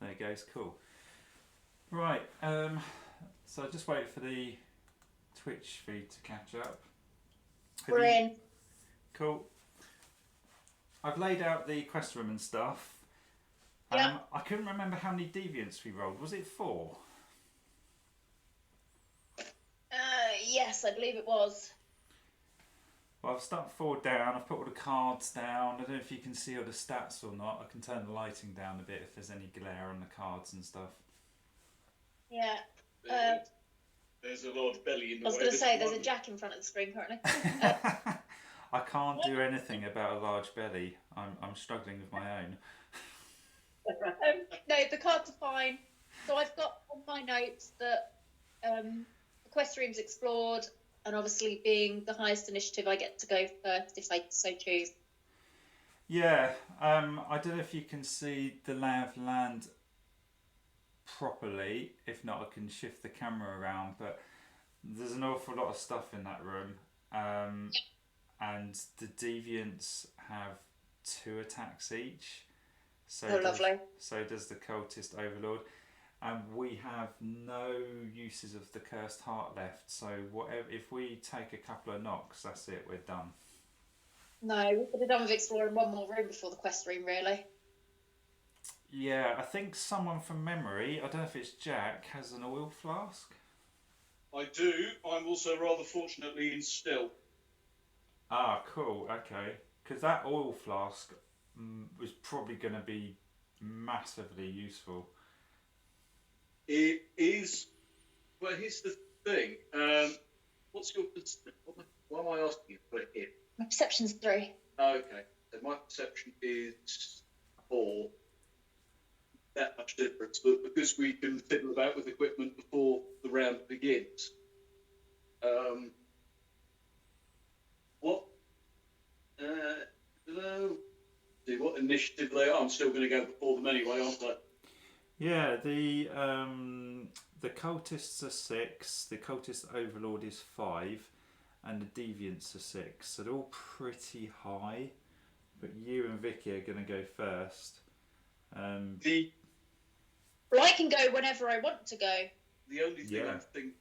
There it goes. Cool. Right. So just wait for the Twitch feed to catch up. We're in. Cool. I've laid out the quest room and stuff. Yeah. I couldn't remember how many deviants we rolled. Was it 4? Yes, I believe it was. Well, I've stuck 4 down. I've put all the cards down. I don't know if you can see all the stats or not. I can turn the lighting down a bit if there's any glare on the cards and stuff. Yeah. There's a large belly in the way. I was going to say, there's a jack in front of the screen currently. I can't do anything about a large belly. I'm struggling with my own. No, the cards are fine. So I've got on my notes that the quest room's explored, and obviously being the highest initiative, I get to go first if I so choose. Yeah, I don't know if you can see the lay of land properly. If not, I can shift the camera around, but there's an awful lot of stuff in that room. And the deviants have 2 attacks each. So lovely. So does the cultist overlord. And we have no uses of the cursed heart left. So whatever, if we take a couple of knocks, that's it. We're done. No, we could have done with exploring one more room before the quest room, really. Yeah, I think someone from memory, I don't know if it's Jack, has an oil flask. I do. I'm also rather fortunately in still. Ah, cool. Okay, because that oil flask was probably going to be massively useful. It is. Well, here's the thing. What's your? Why am I asking you for it? My perception's 3. Okay, so my perception is 4. That much difference, but because we can fiddle about with equipment before the round begins. What? See what initiative they are. I'm still going to go before them anyway, aren't I? Yeah, the cultists are 6, the cultist overlord is 5, and the deviants are 6. So they're all pretty high, but you and Vicky are going to go first. Well, I can go whenever I want to go. The only thing I'm thinking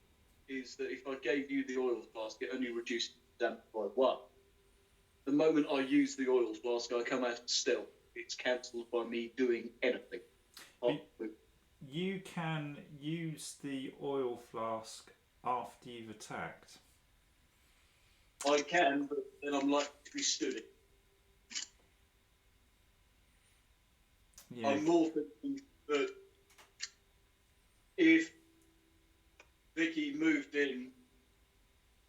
is that if I gave you the oil flask, it only reduced damage by 1. The moment I use the oil flask, I come out still. It's cancelled by me doing anything. You can use the oil flask after you've attacked. I can, but then I'm likely to be stood. Yeah. I'm more thinking that if Vicky moved in,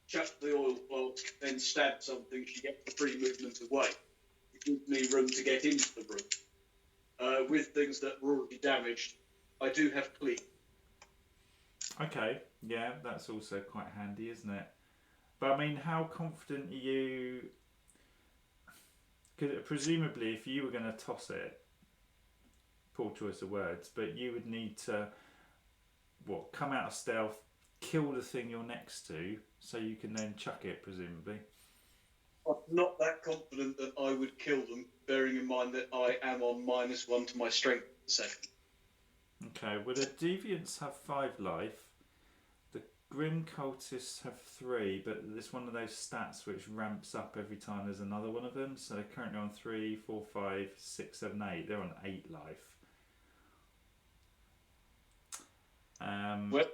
chucked the oil flask, then stabbed something, she gets the free movement away. It gives me room to get into the room. With things that were already damaged, I do have clean. Okay, yeah, that's also quite handy, isn't it? But I mean, how confident are you? Because presumably, if you were going to toss it, poor choice of words, but you would need to, come out of stealth, kill the thing you're next to, so you can then chuck it, presumably. I'm not that confident that I would kill them, bearing in mind that I am on -1 to my strength second. Okay, well the deviants have 5 life, the grim cultists have 3, but it's one of those stats which ramps up every time there's another one of them, so they're currently on 3, 4, 5, 6, 7, 8, they're on 8 life. Well,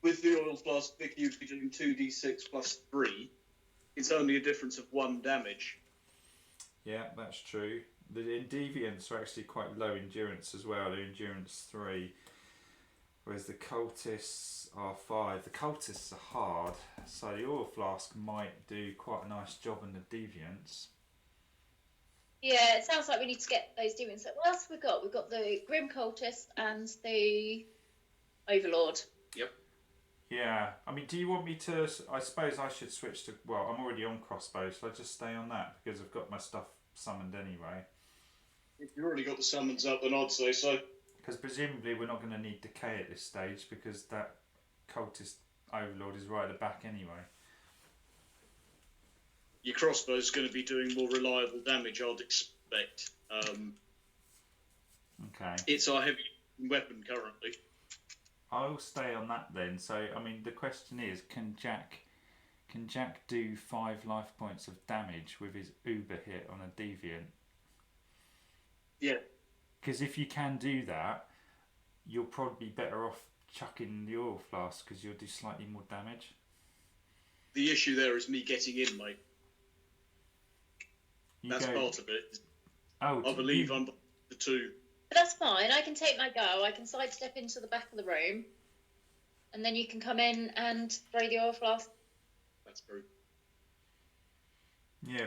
with the oil flask, Vicky would be doing 2d6 plus 3. It's only a difference of 1 damage. Yeah, that's true. The deviants are actually quite low endurance as well. They're endurance 3, whereas the cultists are 5. The cultists are hard, so the oil flask might do quite a nice job on the deviants. Yeah, it sounds like we need to get those deviants. What else have we got? We've got the grim cultist and the overlord. Yep. Yeah, I mean, do you want me to? I suppose I should switch to. Well, I'm already on crossbow, so I just stay on that because I've got my stuff summoned anyway. If you've already got the summons up, then I'd say so. Because presumably we're not going to need decay at this stage because that cultist overlord is right at the back anyway. Your crossbow's going to be doing more reliable damage, I'd expect. Okay. Okay. It's our heavy weapon currently. I'll stay on that then. So, I mean, the question is, can Jack do 5 life points of damage with his uber hit on a deviant? Yeah. Because if you can do that, you'll probably be better off chucking the oil flask because you'll do slightly more damage. The issue there is me getting in, mate. That's part of it. Oh, I believe I'm the two. But that's fine. I can take my go. I can sidestep into the back of the room, and then you can come in and throw the oil flask. That's true. Yeah,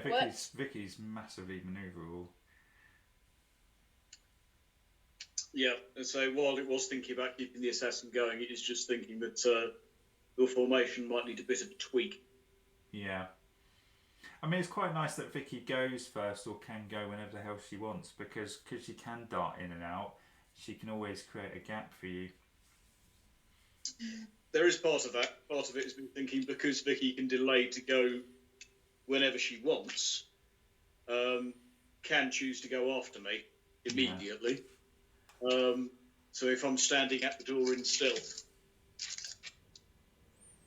Vicky's massively manoeuvrable. Yeah, and so while it was thinking about keeping the assassin going, it is just thinking that your formation might need a bit of a tweak. Yeah. I mean, it's quite nice that Vicky goes first or can go whenever the hell she wants because she can dart in and out, she can always create a gap for you. There is part of that. Part of it has been thinking because Vicky can delay to go whenever she wants, can choose to go after me immediately. Yeah. So if I'm standing at the door in stealth,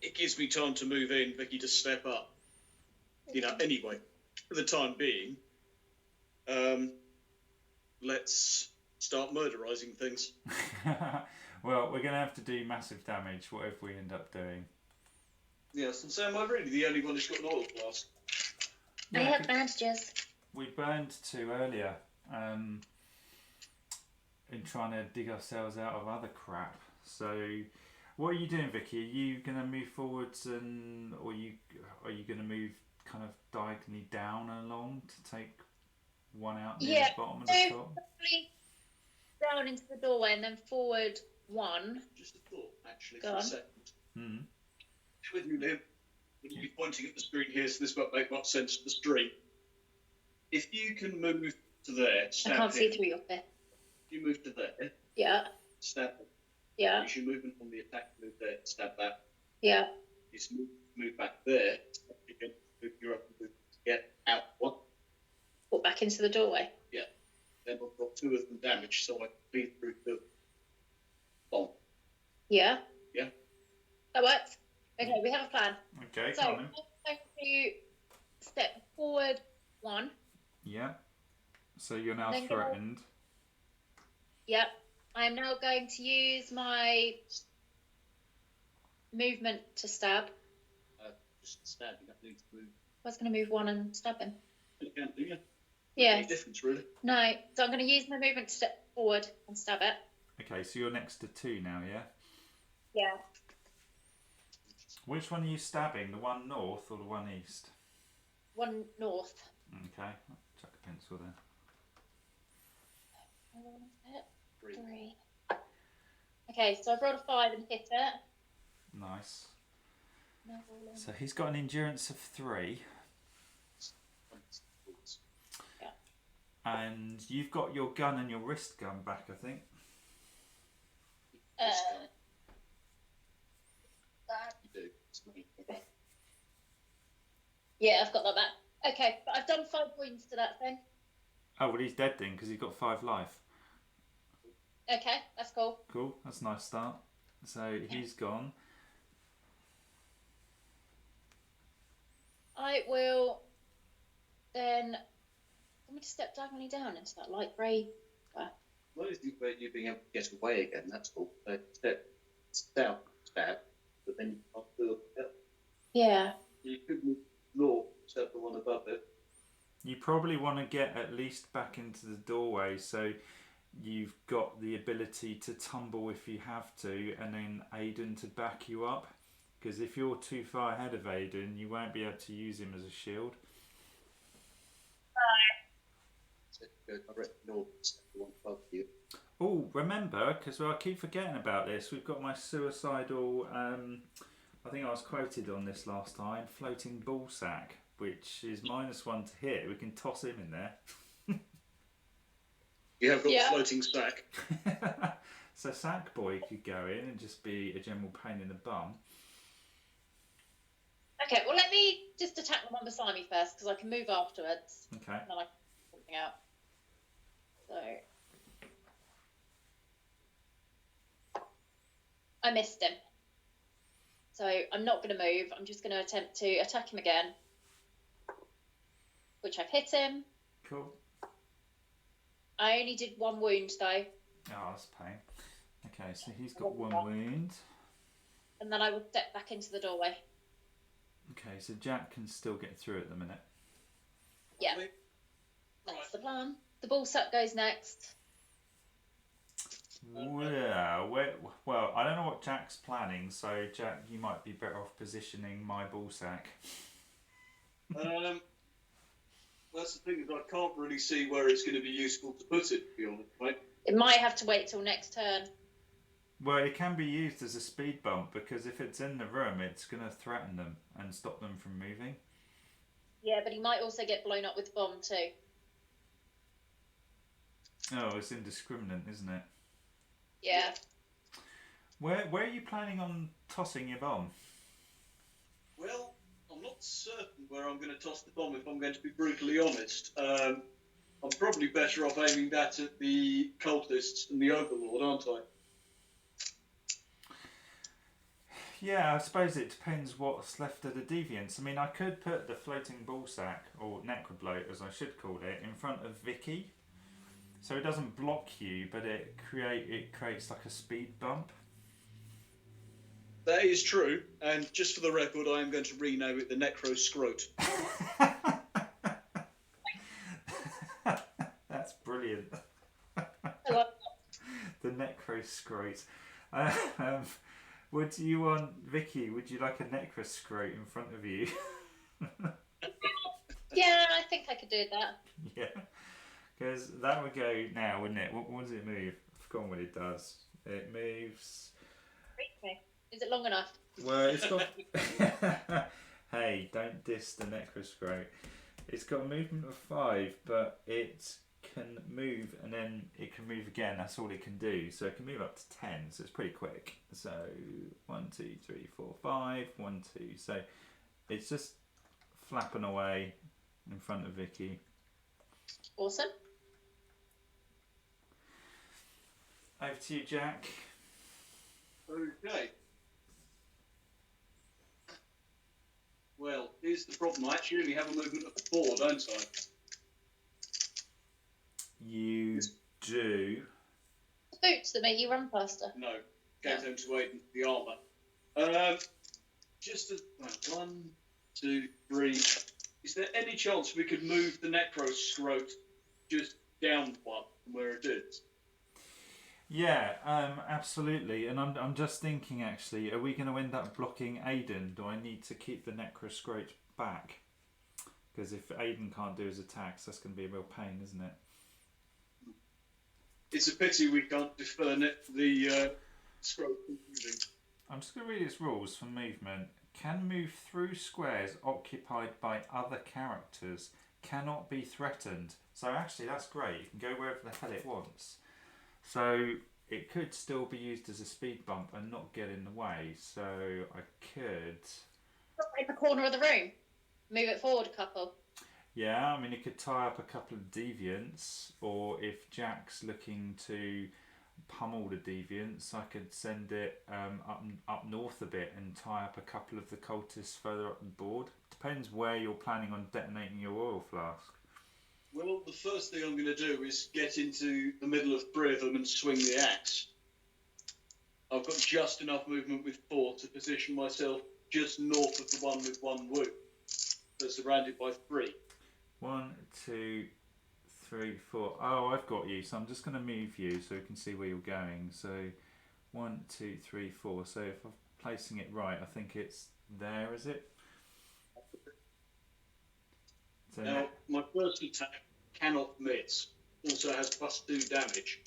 it gives me time to move in, Vicky to step up. You know, anyway, for the time being, let's start murderizing things. Well, we're going to have to do massive damage, whatever we end up doing. Yes, and so am I really the only one who's got an oil flask? I have bandages. We burned 2 earlier in trying to dig ourselves out of other crap. So, what are you doing, Vicky? Are you going to move forwards or are you going to move kind of diagonally down along to take one out near the bottom and the top? Probably down into the doorway and then forward 1. Just a thought, actually, for a second. Mm-hmm. With you, Liam. You'll be pointing at the screen here, so this won't make much sense to the stream. If you can move to there, stab I can't see him. through your bit. If you move to there, stab him. Yeah. As you're moving on the attack, move there, stab that. Yeah. Just move back there, stab again, move your up and move to get out one. Or back into the doorway. Yeah. Then I've got 2 of them damaged, so I can feed through the bomb. Yeah. Yeah. That works. Okay, we have a plan. Okay, so, I'm going to step forward 1. Yeah. So you're now then threatened. Yep. I am now going to use my movement to stab. Just stab, you don't need to move. I was going to move 1 and stab him. You can't, do you? Yeah. Any difference, really? No. So I'm going to use my movement to step forward and stab it. Okay, so you're next to 2 now, yeah? Yeah. Which one are you stabbing? The one north or the one east? 1 north. Okay, I'll chuck a pencil there. 3. Okay, so I've rolled a 5 and hit it. Nice. So he's got an endurance of 3. Yeah. And you've got your gun and your wrist gun back, I think. You do. Yeah, I've got that back. Okay, but I've done 5 points to that thing. Oh, well, he's dead then because he's got 5 life. Okay, that's cool. Cool, that's a nice start. So he's gone. I will then. I'm going to step diagonally down into that light grey. What is about you being able to get away again? That's all. Step down, stab, but then you can't do it. Yeah. You could move north, except the one above it. You probably want to get at least back into the doorway so you've got the ability to tumble if you have to, and then Aidan to back you up. Because if you're too far ahead of Aidan, you won't be able to use him as a shield. Oh, remember, because I keep forgetting about this, we've got my suicidal, I think I was quoted on this last time, floating ball sack, which is -1 to hit. We can toss him in there. You have got a floating sack. So Sackboy could go in and just be a general pain in the bum. Okay, well, let me just attack the one beside me first, because I can move afterwards. Okay. And then I can put something out. So, I missed him. So I'm not going to move. I'm just going to attempt to attack him again. Which I've hit him. Cool. I only did 1 wound though. Oh, that's a pain. Okay, so he's got 1 wound. And then I will step back into the doorway. Okay, so Jack can still get through at the minute. Yeah. That's the plan. The ball sack goes next. Well, I don't know what Jack's planning, so Jack, you might be better off positioning my ball sack. That's the thing, is I can't really see where it's going to be useful to put it, to be honest, right? It might have to wait till next turn. Well, it can be used as a speed bump, because if it's in the room, it's going to threaten them and stop them from moving. Yeah, but he might also get blown up with bomb too. Oh, it's indiscriminate, isn't it? Yeah. Where are you planning on tossing your bomb? Well, I'm not certain where I'm going to toss the bomb, if I'm going to be brutally honest. I'm probably better off aiming that at the cultists and the Overlord, aren't I? Yeah, I suppose it depends what's left of the deviants. I mean, I could put the floating ball sack, or necrobloat as I should call it, in front of Vicky. So it doesn't block you, but it creates like a speed bump. That is true, and just for the record, I am going to rename it the Necro Scrote. That's brilliant. The Necro Scrote. Would you want, Vicky, would you like a Necro Scrote in front of you? Yeah, I think I could do that. Yeah. Because that would go now, wouldn't it? What does it move? I've forgotten what it does. It moves... Is it long enough? Well, it's got... Hey, don't diss the Necroscrote. It's got a movement of 5, but it can move and then it can move again. That's all it can do. So it can move up to 10, so it's pretty quick. So 1, 2, 3, 4, 5, 1, 2. So it's just flapping away in front of Vicky. Awesome. Over to you, Jack. Okay. Well, here's the problem. I actually only have a movement of 4, don't I? You do. Boots that make you run faster. No. Goes down to 8 into the armour. Just a... Well, 1, 2, 3... Is there any chance we could move the Necro Scrote just down 1 from where it is? Yeah, absolutely. And I'm just thinking, actually, are we going to end up blocking Aiden? Do I need to keep the Necroscrote back? Because if Aiden can't do his attacks, that's going to be a real pain, isn't it? It's a pity we can't defer the Scrote moving. I'm just going to read its rules for movement. Can move through squares occupied by other characters. Cannot be threatened. So actually, that's great. You can go wherever the hell it wants. So it could still be used as a speed bump and not get in the way. So I could... In the corner of the room. Move it forward a couple. Yeah, I mean, it could tie up a couple of deviants, or if Jack's looking to pummel the deviants, I could send it up north a bit and tie up a couple of the cultists further up the board. Depends where you're planning on detonating your oil flask. Well, the first thing I'm going to do is get into the middle of 3 of them and swing the axe. I've got just enough movement with 4 to position myself just north of the one with 1 wound. That's surrounded by 3. 1, 2, 3, 4. Oh, I've got you. So I'm just going to move you so we can see where you're going. So 1, 2, 3, 4. So if I'm placing it right, I think it's there, is it? So now, my first attack cannot miss. Also has +2 damage.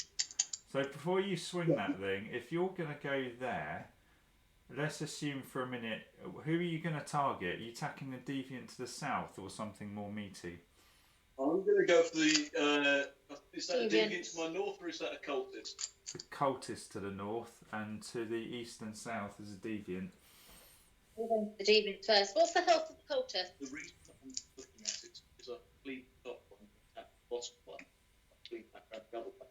So before you swing that thing, if you're going to go there, let's assume for a minute, who are you going to target? Are you attacking the deviant to the south or something more meaty? I'm going to go for the... is that a Deviant. deviant to my north or is that a cultist? The cultist to the north, and to the east and south is a deviant. The deviant first. What's the health of the cultist? The reason I'm looking at it is I bleed the top one, attack the bottom one. I bleed back, grab double back.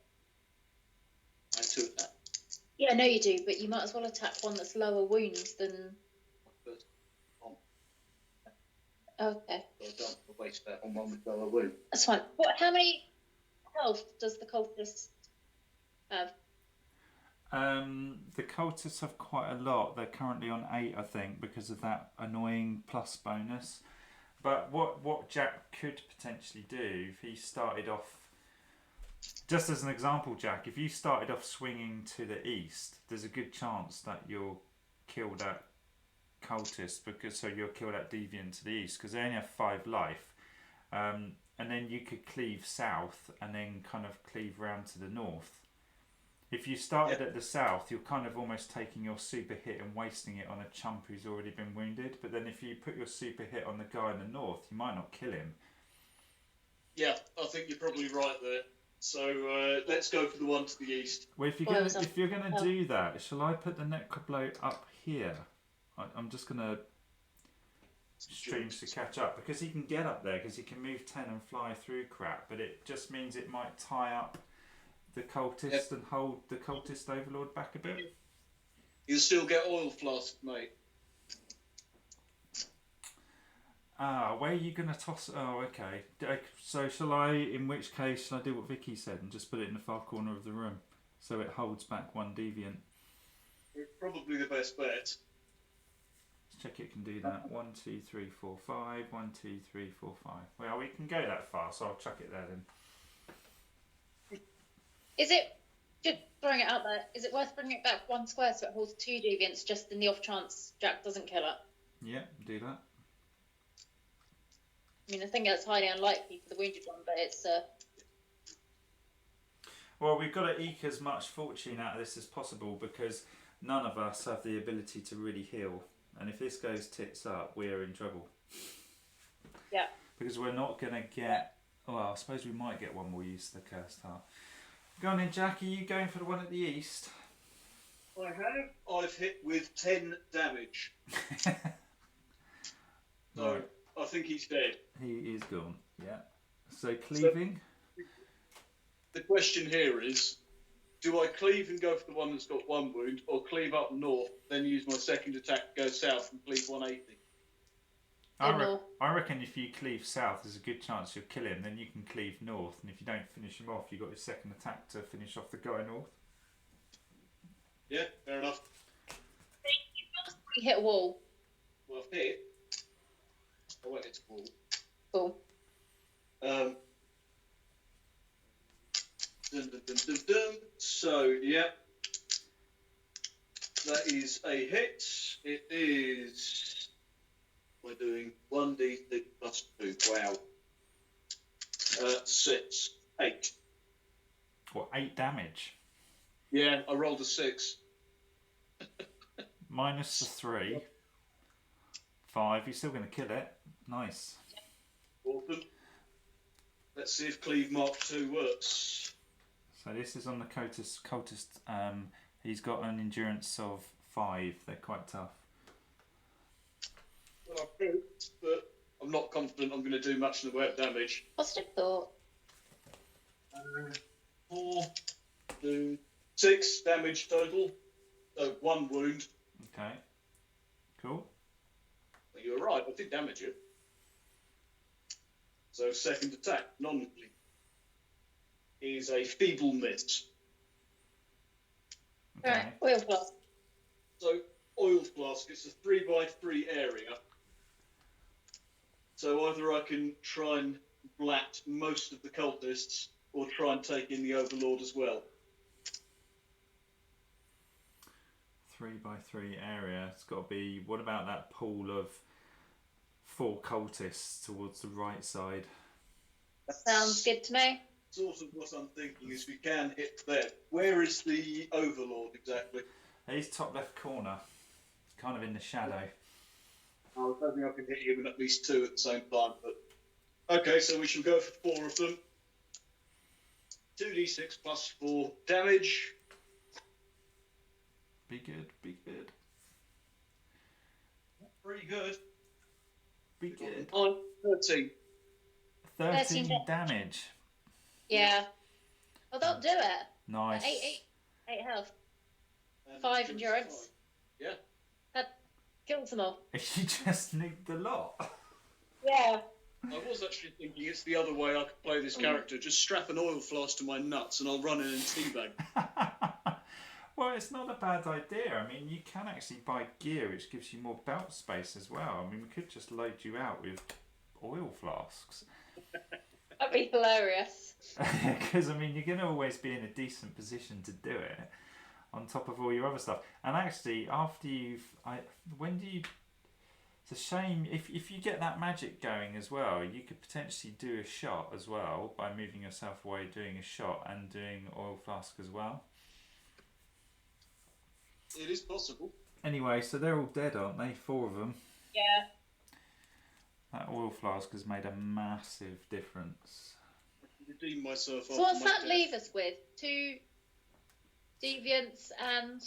I had 2 attacks. Yeah, I know you do, but you might as well attack one that's lower wounds than. Okay, So I don't waste that on one with lower wound. that's fine. What? How many health does the cultist have? The cultists have quite a lot. They're currently on 8, I think, because of that annoying plus bonus. But what Jack could potentially do if he started off, just as an example, Jack, if you started off swinging to the east, there's a good chance that you'll kill that cultist, so you'll kill that deviant to the east, because they only have 5 life. And then you could cleave south and then kind of cleave round to the north. If you started at the south, you're kind of almost taking your super hit and wasting it on a chump who's already been wounded. But then if you put your super hit on the guy in the north, you might not kill him. Yeah, I think you're probably right there. So let's go for the one to the east. Well, if you're gonna do that, shall I put the necroblow up here? I'm just gonna streams to catch up, because he can get up there because he can move 10 and fly through crap. But it just means it might tie up the cultist and hold the cultist overlord back a bit. You still get oil flask, mate. Where are you going to toss? Oh, okay. So shall I, in which case, shall I do what Vicky said and just put it in the far corner of the room so it holds back one deviant? It's probably the best bet. Let's check it can do that. 1, 2, 3, 4, 5. 1, 2, 3, 4, 5. Well, we can go that far, so I'll chuck it there then. Is it, just throwing it out there, is it worth bringing it back 1 square so it holds 2 deviants just in the off chance Jack doesn't kill it? Yeah, do that. I mean, I think that's highly unlikely for the wounded one, but it's. Well, we've got to eke as much fortune out of this as possible, because none of us have the ability to really heal. And if this goes tits up, we're in trouble. Yeah. Because we're not going to get... Well, I suppose we might get one more use of the Cursed Heart. Go on then, Jack. Are you going for the one at the east? I have. I've hit with 10 damage. So Right. I think he's dead. He is gone, yeah. So cleaving? So, the question here is, do I cleave and go for the one that's got 1 wound, or cleave up north, then use my second attack to go south and cleave 180? I reckon if you cleave south, there's a good chance you'll kill him. Then you can cleave north, and if you don't finish him off, you've got your second attack to finish off the guy north. Yeah, fair enough. You hit a wall. Well, I've hit. I went into wall. Cool. Dun, dun, dun, dun, dun. So, yeah. That is a hit. It is... We're doing 1d6 plus 2. Wow. 6. 8. What, 8 damage? Yeah, I rolled a 6. Minus the 3. 5. You're still going to kill it. Nice. Awesome. Let's see if Cleave Mark 2 works. So this is on the cultist. He's got an endurance of 5. They're quite tough. Well, I could, but I'm not confident I'm going to do much in the way of damage. Positive thought. 4, 2, 6 damage total. So 1 wound. Okay. Cool. Well, you're right, I did damage you. So second attack, non-bleed, is a feeble miss. Okay. Alright, oil flask. So oil flask, it's a 3x3 area. So either I can try and blat most of the cultists, or try and take in the Overlord as well. 3x3 area. It's got to be. What about that pool of 4 cultists towards the right side? Sounds good to me. Sort of what I'm thinking is we can hit there. Where is the Overlord exactly? He's top left corner. Kind of in the shadow. I was hoping I could hit him in at least 2 at the same time, but... Okay, so we shall go for 4 of them. 2d6 plus 4 damage. Be good, be good. Pretty good. Be good. On 13. 13 damage. Yeah. Well, that'll do it. Nice. 8 health. 5 endurance. Yeah. That kills them all. You just nicked the lot. Yeah. I was actually thinking it's the other way I could play this character. Just strap an oil flask to my nuts and I'll run in and teabag. Well, it's not a bad idea. I mean, you can actually buy gear which gives you more belt space as well. I mean, we could just load you out with oil flasks. That'd be hilarious. Because, I mean, you're going to always be in a decent position to do it on top of all your other stuff. And actually, after when do you... It's a shame, if you get that magic going as well, you could potentially do a shot as well by moving yourself away, doing a shot and doing oil flask as well. It is possible. Anyway, so they're all dead, aren't they? 4 of them. Yeah. That oil flask has made a massive difference. Redeem myself. So what's that leave us with? 2 deviants and...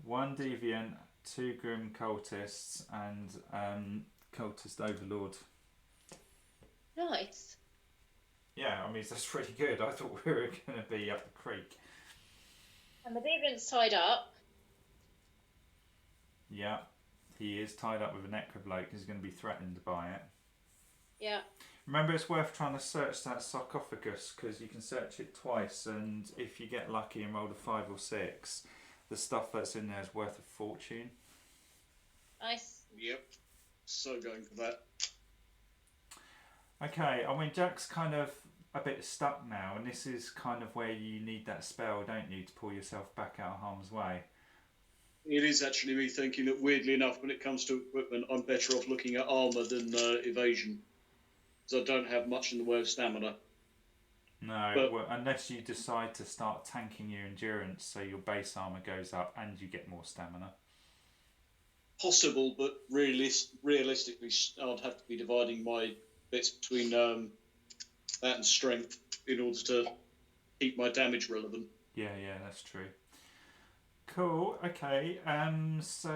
1 deviant, 2 grim cultists, and cultist overlord. Nice. Yeah, I mean, that's pretty good. I thought we were going to be up the creek. And the deviant's tied up. Yeah, he is tied up with a necrobloke. He's going to be threatened by it. Yeah. Remember, it's worth trying to search that sarcophagus because you can search it twice, and if you get lucky and roll a 5 or 6, the stuff that's in there is worth a fortune. Nice. Yep. So going for that. Okay, I mean, Jack's kind of a bit stuck now, and this is kind of where you need that spell, don't you, to pull yourself back out of harm's way. It is actually me thinking that, weirdly enough, when it comes to equipment, I'm better off looking at armour than evasion. Because I don't have much in the way of stamina. No, But- well, unless you decide to start tanking your endurance so your base armour goes up and you get more stamina. Possible, but realistically, I'd have to be dividing my bits between that and strength in order to keep my damage relevant. Yeah, that's true. Cool, okay, so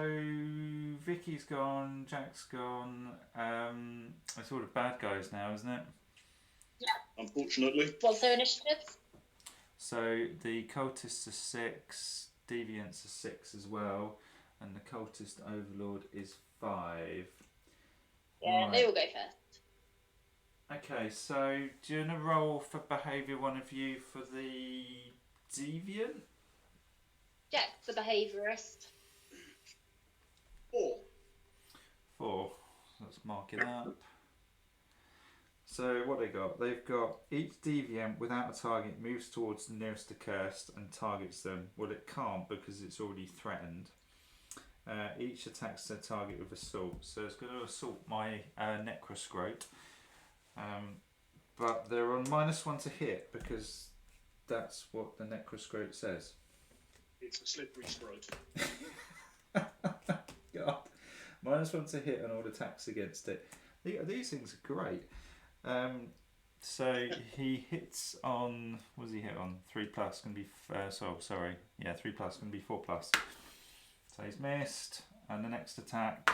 Vicky's gone, Jack's gone, it's all the bad guys now, isn't it? Unfortunately. What's their initiative? So the cultists are 6, deviants are 6 as well, and the cultist overlord is 5. Yeah, Right. they will go first. Okay, so do you want to roll for behaviour, one of you, for the deviant? Jack's the behaviourist. 4. 4. Let's mark it up. So what they got? They've got each deviant without a target moves towards the nearest accursed and targets them. Well, it can't because it's already threatened. Each attacks their target with assault. So it's going to assault my necroscrote. But they're on -1 to hit because that's what the necroscrote says. It's a slippery scrote. God. -1 to hit on all attacks against it. These things are great. So he hits on, what does he hit on? 3+, can be, 3+, can be 4+. So he's missed, and the next attack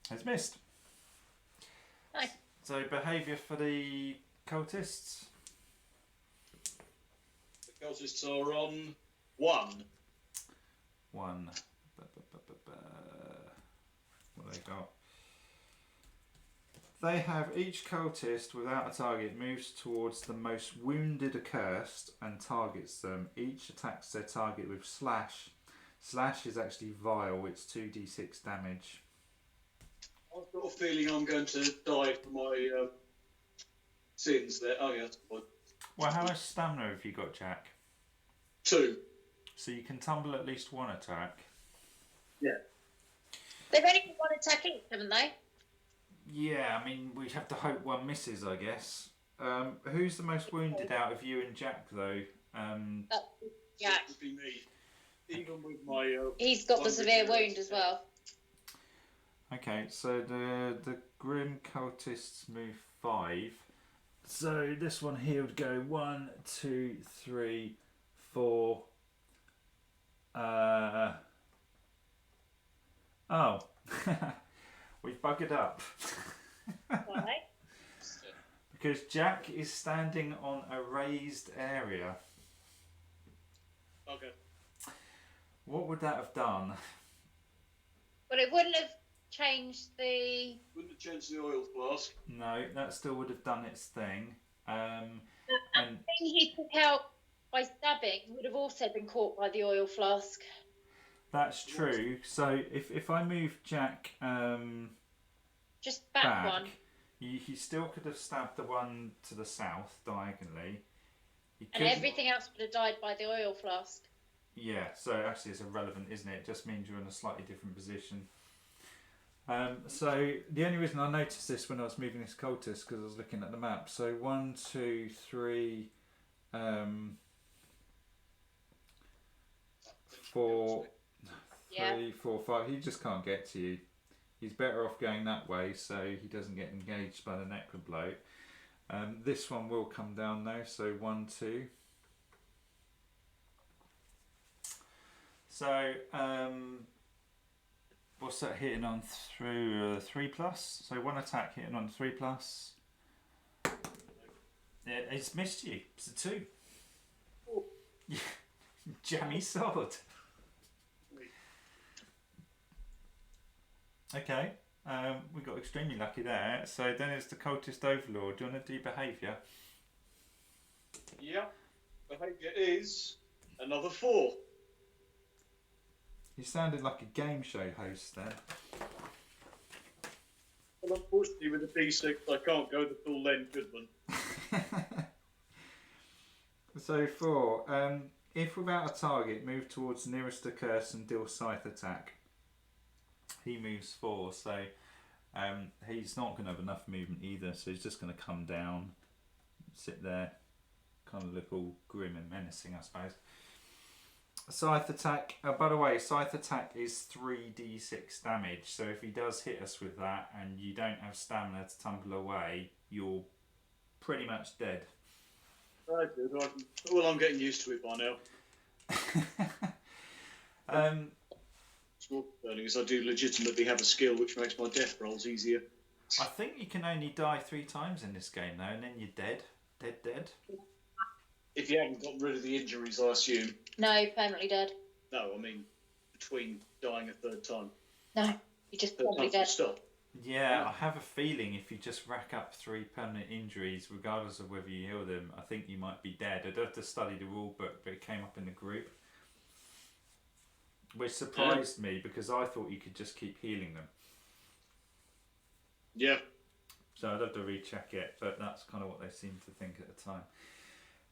has missed. Nice. So behaviour for the cultists? The cultists are on 1. 1. What have they got? They have each cultist without a target moves towards the most wounded accursed and targets them. Each attacks their target with slash. Slash is actually vile, it's 2d6 damage. I've got a feeling I'm going to die for my sins there. Oh, yeah, that's fine. Well, how much stamina have you got, Jack? 2. So you can tumble at least 1 attack. Yeah. They've only got 1 attack each, haven't they? Yeah, I mean, we have to hope 1 misses, I guess. Who's the most wounded out of you and Jack, though? Yeah. It would be me. Even with my... He's got the one severe victory wound as well. Okay, so the Grim Cultists move 5. So this one here would go 1, 2, 3, 4. Oh, we've buggered up. Why? Because Jack is standing on a raised area. Okay. What would that have done? But it wouldn't have changed the. Wouldn't have changed the oil flask. No, that still would have done its thing. And The thing he took out by stabbing would have also been caught by the oil flask. that's true. So if I move Jack Just back one. he still could have stabbed the one to the south diagonally. He And couldn't- everything else would have died by the oil flask. Yeah, so actually it's irrelevant, isn't it? It just means you're in a slightly different position. So the only reason I noticed this when I was moving this cultist because I was looking at the map. So 1, 2, 3, 4, Yeah. 3, 4, 5. He just can't get to you. He's better off going that way so he doesn't get engaged by the necrobloat. This one will come down though. So 1, 2. So what's that hitting on through 3+? So 1 attack hitting on 3+. Yeah, it's missed you. It's a 2. Oh. Jammy sword. Okay, we got extremely lucky there. So then it's the cultist overlord. Do you want to do behaviour? Yeah. Behaviour is another 4. You sounded like a game show host then. Well, unfortunately, with the D6, I can't go the full Len Goodman. So 4. If without a target, move towards the nearest Accursed and deal scythe attack. He moves 4, so he's not going to have enough movement either, so he's just going to come down, sit there, kind of look all grim and menacing, I suppose. Scythe attack, by the way, scythe attack is 3d6 damage, so if he does hit us with that and you don't have stamina to tumble away, you're pretty much dead. Well, I'm getting used to it by now. Small because I do legitimately have a skill which makes my death rolls easier. I think you can only die 3 times in this game though, and then you're dead. Dead. If you haven't gotten rid of the injuries, I assume. No, permanently dead. No, I mean between dying a third time. No, you're just Third permanently time dead. full stop. Yeah, I have a feeling if you just rack up 3 permanent injuries, regardless of whether you heal them, I think you might be dead. I'd have to study the rule book, but it came up in the group. Which surprised me because I thought you could just keep healing them. Yeah. So I'd have to recheck it, but that's kind of what they seemed to think at the time.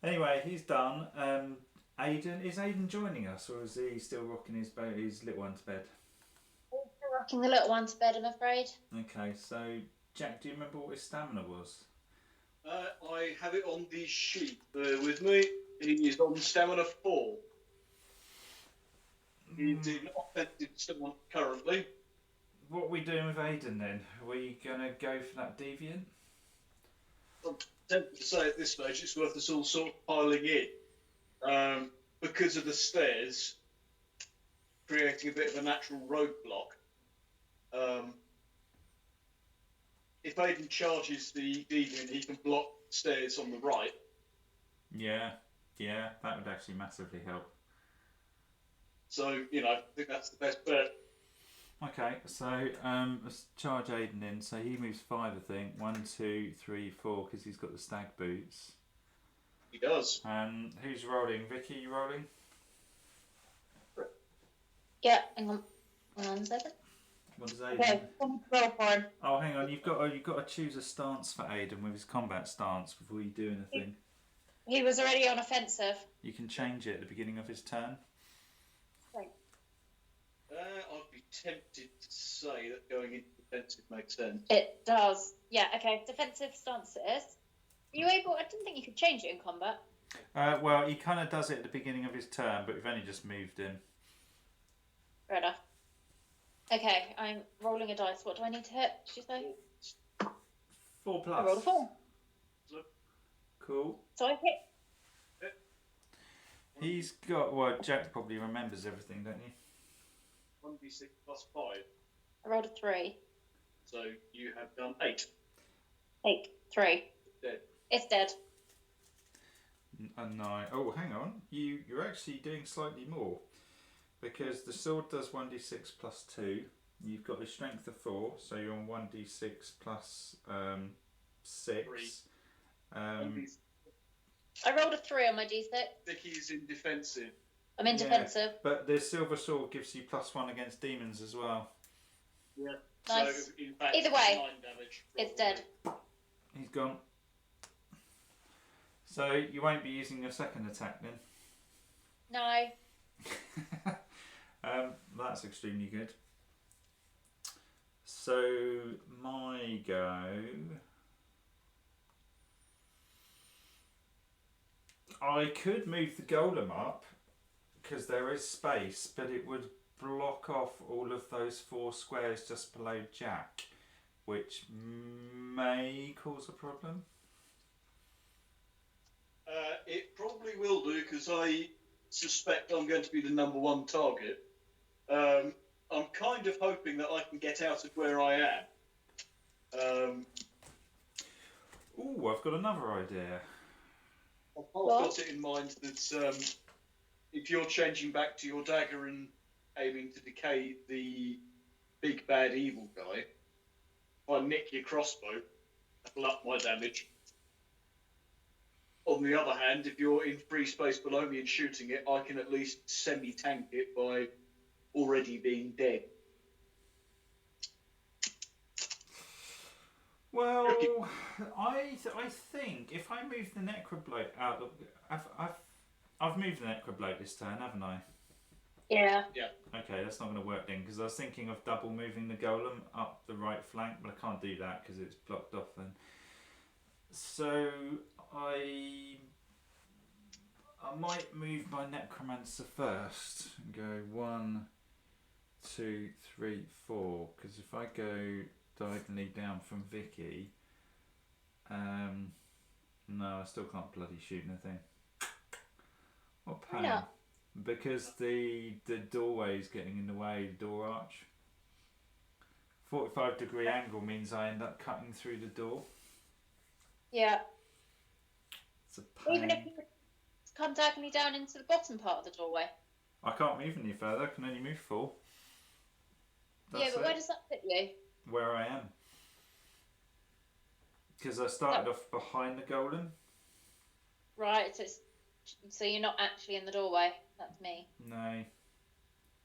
Anyway, he's done. Aidan, is Aidan joining us, or is he still rocking his little one to bed? Rocking the little one to bed, I'm afraid. Okay, so Jack, do you remember what his stamina was? I have it on the sheet. Bear with me. He is on stamina 4. He's in offensive stamina currently. What are we doing with Aidan then? Are we going to go for that deviant? I'm tempted to say at this stage it's worth us all sort of piling in. Because of the stairs creating a bit of a natural roadblock. If Aidan charges the deviant, he can block the stairs on the right. Yeah, that would actually massively help. So, I think that's the best bet. Okay, so let's charge Aidan in. So he moves 5, I think. 1, 2, 3, 4, because he's got the stag boots. He does. Who's rolling? Vicky, you rolling? Yeah, hang on a second. What does Aidan? Okay, roll for him. Oh, hang on. You've got to choose a stance for Aidan with his combat stance before you do anything. He was already on offensive. You can change it at the beginning of his turn. I'd be tempted to say that going into defensive makes sense. It does. Yeah, okay. Defensive stance it is. Are you able... I didn't think you could change it in combat. Well, he kind of does it at the beginning of his turn, but we've only just moved him. Fair enough. Okay, I'm rolling a dice. What do I need to hit? Did you say? 4+. I rolled a 4. Cool. So I hit. He's got... Well, Jack probably remembers everything, don't you? 1d6 plus 5. I rolled a 3. So you have done 8. 8. 3. Dead. It's dead. A 9. Oh, hang on. You're actually doing slightly more. because the sword does 1d6 plus 2. You've got a strength of 4, so you're on 1d6 plus 6. I rolled a 3 on my d6. Vicky's in defensive. I'm in defensive. But the silver sword gives you +1 against demons as well. Yeah. Nice. So, in fact, Either way, 9 damage. It's dead. He's gone. So you won't be using your second attack then? No. That's extremely good. So my go. I could move the golem up because there is space, but it would block off all of those 4 squares just below Jack, which may cause a problem. It probably will do, because I suspect I'm going to be the #1 target. I'm kind of hoping that I can get out of where I am. Ooh, I've got another idea. I've got it in mind that if you're changing back to your dagger and aiming to decay the big bad evil guy, if I nick your crossbow, that'll up my damage. On the other hand, if you're in free space below me and shooting it, I can at least semi-tank it by already being dead. Well, I think if I move the necrobloat out, I've moved the necrobloat this turn, haven't I? Yeah. Okay, that's not going to work then, because I was thinking of double moving the golem up the right flank, but I can't do that because it's blocked off then. So I might move my necromancer first and go 1, 2, 3, 4, because if I go diagonally down from Vicky, no, I still can't bloody shoot anything. What a pain. Yeah. Because the doorway is getting in the way, the door arch. 45-degree angle means I end up cutting through the door. Yeah. It's a pain. Even if you come diagonally down into the bottom part of the doorway. I can't move any further, I can only move 4. Yeah, but where does that fit you? Where I am. Because I started off behind the golem. Right, so you're not actually in the doorway. That's me. No.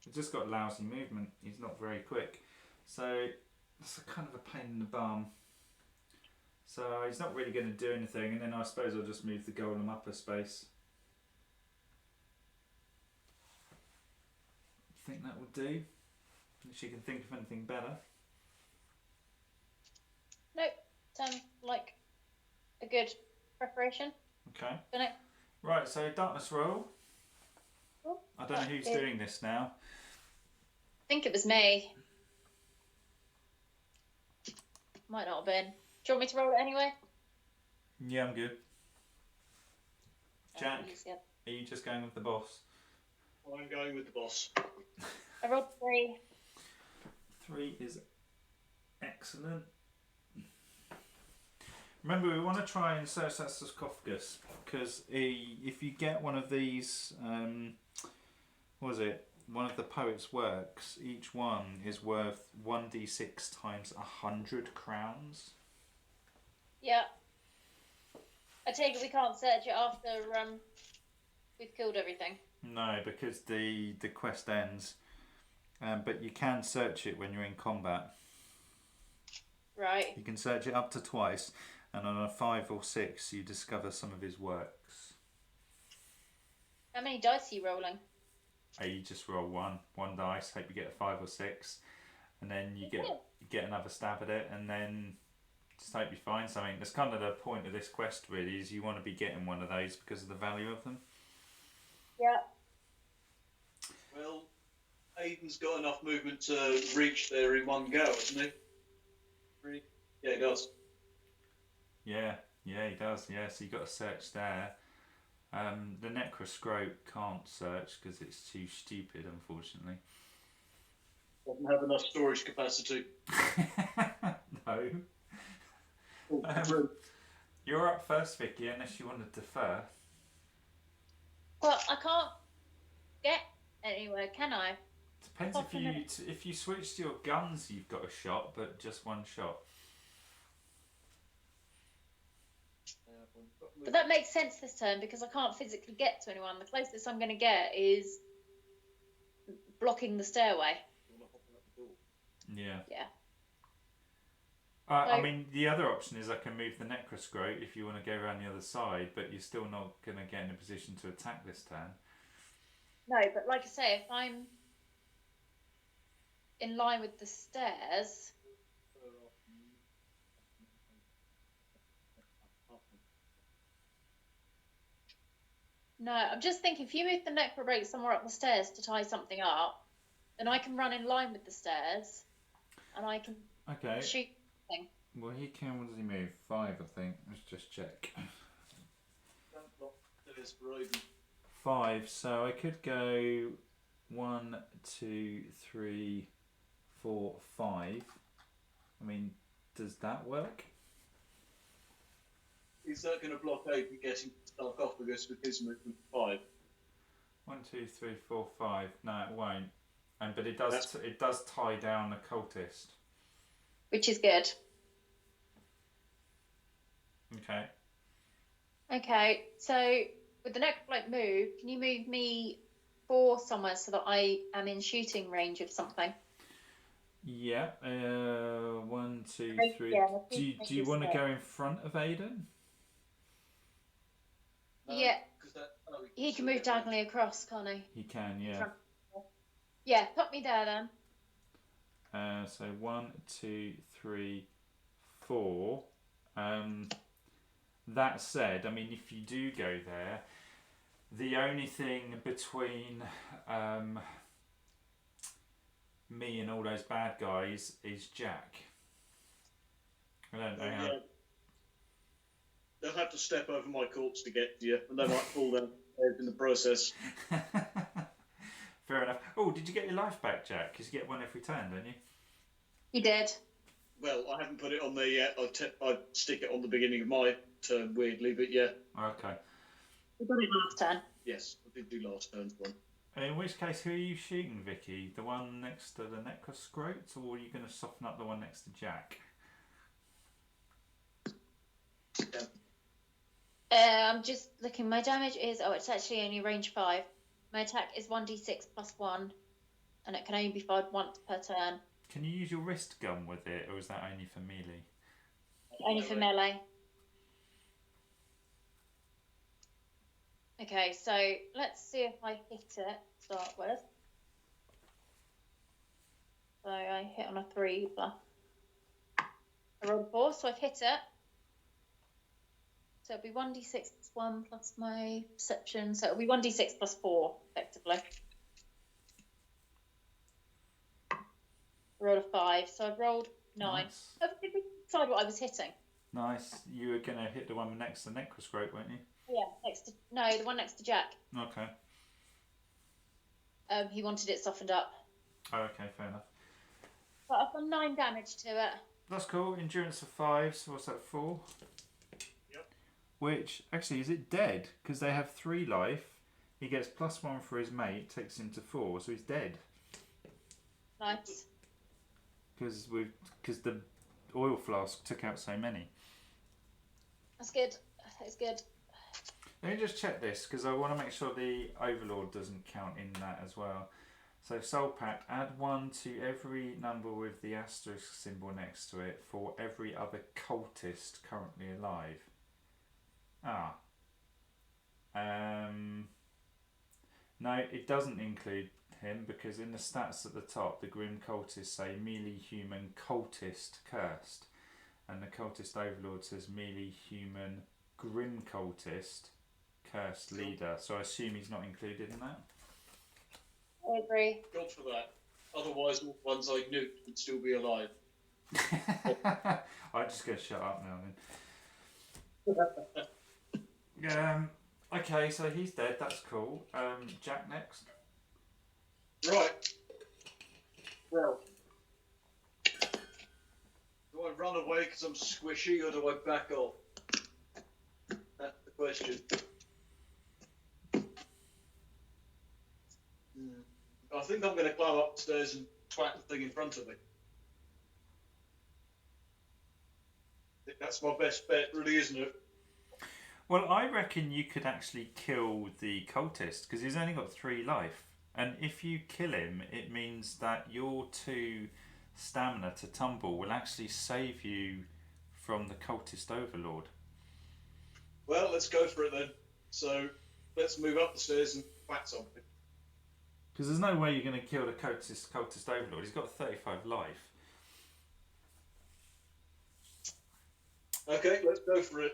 He's just got lousy movement. He's not very quick. So that's a kind of a pain in the bum. So he's not really going to do anything, and then I suppose I'll just move the golem up a space. Think that will do? If she can think of anything better. Nope. Sounds like a good preparation. Okay. For next. Right, so darkness roll. Oh, I don't know who's doing this now. I think it was me. Might not have been. Do you want me to roll it anyway? Yeah, I'm good. Jack, Easier. are you just going with the boss? I'm going with the boss. I rolled 3. 3 is excellent. Remember, we want to try and search that sarcophagus, because if you get one of these, what was it? One of the poet's works, each one is worth 1d6 times 100 crowns. Yeah. I take it we can't search it after we've killed everything. No, because the quest ends. But you can search it when you're in combat. Right. You can search it up to twice, and on a 5 or 6 you discover some of his works. How many dice are you rolling? You just roll one dice, hope you get a 5 or 6, and then you get another stab at it, and then just hope you find something. That's kind of the point of this quest, really, is you want to be getting one of those because of the value of them. Yeah. Well, Aiden's got enough movement to reach there in one go, hasn't he? Yeah, he does. Yeah, he does. Yeah, so you got to search there. The necroscope can't search because it's too stupid, unfortunately. Doesn't have enough storage capacity. No. You're up first, Vicky, unless you want to defer. Well, I can't get anywhere, can I? Depends if you switch to your guns, you've got a shot, but just one shot. But that makes sense this turn because I can't physically get to anyone. The closest I'm going to get is blocking the stairway. Yeah. Yeah. I mean, the other option is I can move the Necroscrote if you want to go around the other side, but you're still not going to get in a position to attack this turn. No, but like I say, if I'm in line with the stairs... No, I'm just thinking, if you move the Necroscrote somewhere up the stairs to tie something up, then I can run in line with the stairs, and I can shoot something. Well, he can. What does he move? 5, I think. Let's just check. 5. So I could go 1, 2, 3, 4, 5. I mean, does that work? Is that going to block open getting sarcophagus with his movement 5? 1, 2, 3, 4, 5. No, it won't. But it does. It does tie down a cultist. Which is good. Okay. Okay, so with the Necroscrote move, can you move me 4 somewhere so that I am in shooting range of something? Yeah. 1, 2, 3. Yeah, Do you want to go in front of Aiden? Yeah. He can move diagonally across, can't he? He can, yeah. Yeah, put me there then. So 1, 2, 3, 4. That said, I mean, if you do go there, the only thing between me and all those bad guys is Jack. I don't know how. They'll have to step over my corpse to get to you, and they might fall down in the process. Fair enough. Oh, did you get your life back, Jack? Because you get one every turn, don't you? You did. Well, I haven't put it on there yet. I stick it on the beginning of my turn, weirdly, but yeah. Okay. We got it last turn. Yes, I did do last turn's one. In which case, who are you shooting, Vicky? The one next to the Necroscrote, or are you going to soften up the one next to Jack? Yeah. I'm just looking. My damage is... Oh, it's actually only range 5. My attack is 1d6 plus 1, and it can only be fired once per turn. Can you use your wrist gun with it, or is that only for melee? Only for melee. Okay, so let's see if I hit it to start with. So I hit on a 3, but I rolled a 4, so I've hit it. So it'll be 1d6 plus 1 plus my perception. So it'll be 1d6 plus 4, effectively. I rolled a 5, so I've rolled 9. Nice. Oh, did we decide what I was hitting? Nice. You were going to hit the one next to the Necroscrote, weren't you? Yeah, the one next to Jack. Okay. He wanted it softened up. Oh, okay, fair enough. But I've done 9 damage to it. That's cool. Endurance of 5, so what's that, 4? Yep. Which, actually, is it dead? Because they have 3 life. He gets +1 for his mate, takes him to 4, so he's dead. Nice. Because the oil flask took out so many. That's good. That's good. Let me just check this, because I want to make sure the Overlord doesn't count in that as well. So Soul Pact, add 1 to every number with the asterisk symbol next to it for every other cultist currently alive. No, it doesn't include him, because in the stats at the top, the Grim Cultists say melee human cultist cursed, and the Cultist Overlord says melee human Grim Cultist cursed leader. So I assume he's not included in that. I agree. God for that. Otherwise, all the ones I nuked would still be alive. I'm just going to shut up now then. Okay, so he's dead. That's cool. Jack next. Right. Well, do I run away because I'm squishy, or do I back off? That's the question. I think I'm going to climb upstairs and twat the thing in front of me. I think that's my best bet, really, isn't it? Well, I reckon you could actually kill the cultist because he's only got 3 life. And if you kill him, it means that your 2 stamina to tumble will actually save you from the cultist overlord. Well, let's go for it then. So let's move up the stairs and twat something. Because there's no way you're going to kill the cultist overlord. He's got 35 life. Okay, let's go for it.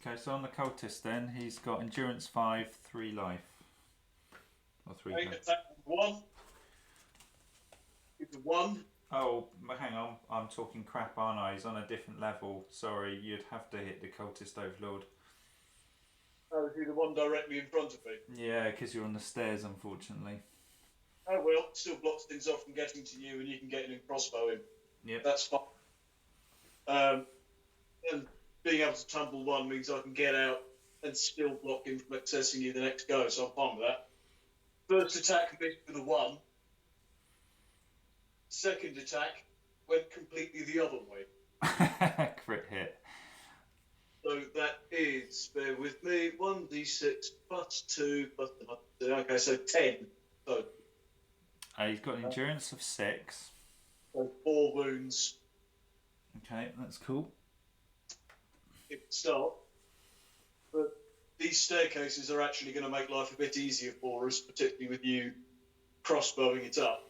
Okay, so on the cultist then, he's got endurance 5, 3 life. Or 3 Okay, life. attack 1. It's a 1. Oh, hang on. I'm talking crap, aren't I? He's on a different level. Sorry, you'd have to hit the cultist overlord. Oh, is he the one directly in front of me? Yeah, because you're on the stairs, unfortunately. Oh well, still blocks things off from getting to you, and you can get in and crossbow him. Yep. That's fine. And being able to tumble 1 means I can get out and still block him from accessing you the next go, so I'm fine with that. First attack missed with a 1. Second attack went completely the other way. Crit hit. So that is, bear with me, 1d6 plus 2 plus another 2. Okay, so 10. So He's got an endurance of 6. 4 wounds. Okay, that's cool. It start. But these staircases are actually going to make life a bit easier for us, particularly with you crossbowing it up.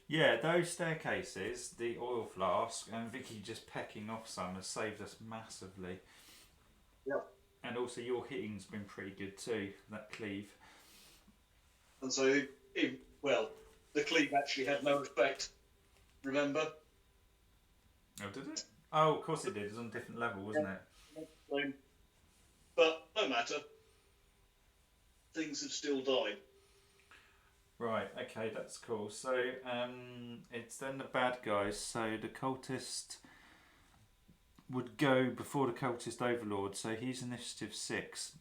Yeah, those staircases, the oil flask, and Vicky just pecking off some has saved us massively. Yep. And also your hitting's been pretty good too, that cleave. And so, the cleave actually had no effect, remember? Oh, did it? Oh, of course it did. It was on a different level, wasn't it? But no matter. Things have still died. Right, okay, that's cool. So, it's then the bad guys. So the cultist would go before the cultist overlord. So he's initiative 6.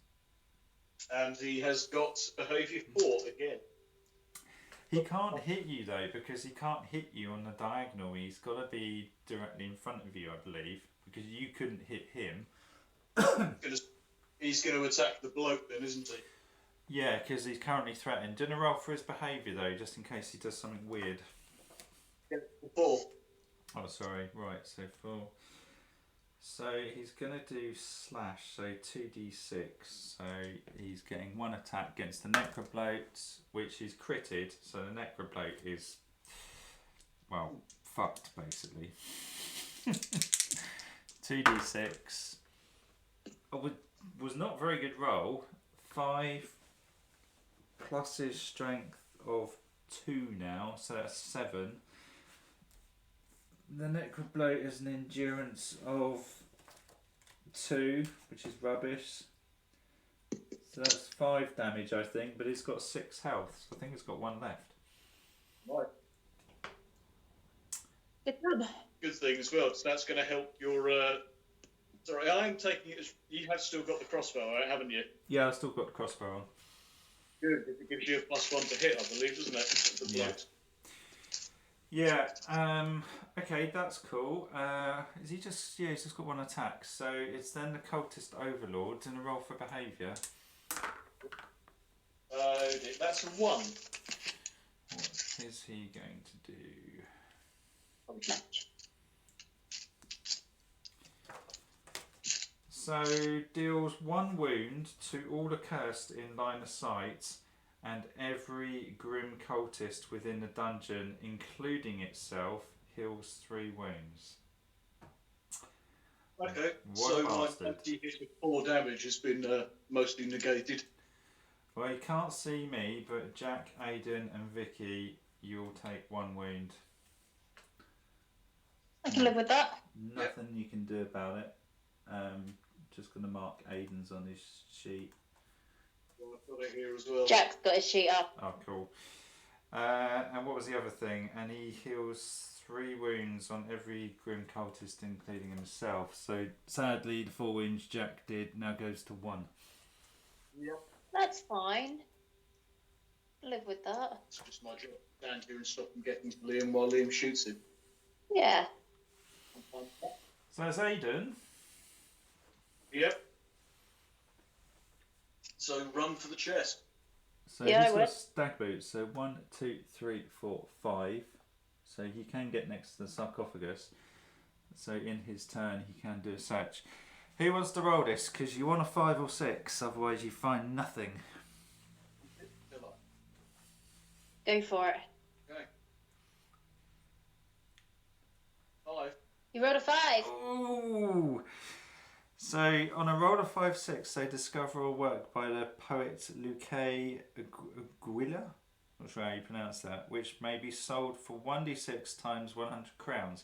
And he has got behaviour 4 again. He can't hit you though, because he can't hit you on the diagonal. He's got to be directly in front of you, I believe, because you couldn't hit him. He's going to attack the bloke then, isn't he? Yeah, because he's currently threatened. Doing a roll for his behaviour though, just in case he does something weird. 4. Oh, sorry. Right, so 4. So he's going to do slash, so 2d6. So he's getting 1 attack against the necrobloat, which is critted. So the necrobloat is, well, fucked basically. 2d6. Oh, was not a very good roll. 5 plus his strength of 2 now, so that's 7. The necrobloat has an endurance of 2, which is rubbish. So that's 5 damage, I think, but it's got 6 health, so I think it's got 1 left. Right. Good job. Good thing as well, so that's going to help your... Sorry, I'm taking it as... You have still got the crossbow, right, haven't you? Yeah, I've still got the crossbow on. Good, it gives you a +1 to hit, I believe, doesn't it? The Yeah. bloke. Yeah, okay, that's cool. Is he just... Yeah, he's just got 1 attack. So it's then the cultist overlord and a roll for behaviour. That's a 1. What is he going to do? So deals 1 wound to all accursed in line of sight and every grim cultist within the dungeon, including itself, heals 3 wounds. Okay, What so a my bastard. anti-hit of 4 damage has been mostly negated. Well, you can't see me, but Jack, Aidan and Vicky, you'll take 1 wound. I can live with that. Nothing you can do about it. Just going to mark Aidan's on his sheet. Well, I've got it here as well. Jack's got his sheet up. Oh, cool. And what was the other thing? And he heals 3 wounds on every grim cultist, including himself. So sadly, the 4 wounds Jack did now goes to 1. Yep. That's fine. can live with that. It's just my job. Stand here and stop him getting to Liam while Liam shoots him. Yeah. So it's Aidan. Yep. So run for the chest. So Yeah, he's I got would. stag boots. So 1, 2, 3, 4, 5. So he can get next to the sarcophagus. So in his turn, he can do a search. Who wants to roll this? Because you want a 5 or 6, otherwise you find nothing. Go for it. Okay. 5. You rolled a 5. Ooh! So on a roll of 5, 6, they discover a work by the poet Lucae Guila. Not sure how you pronounce that. Which may be sold for 1d6 times 100 crowns.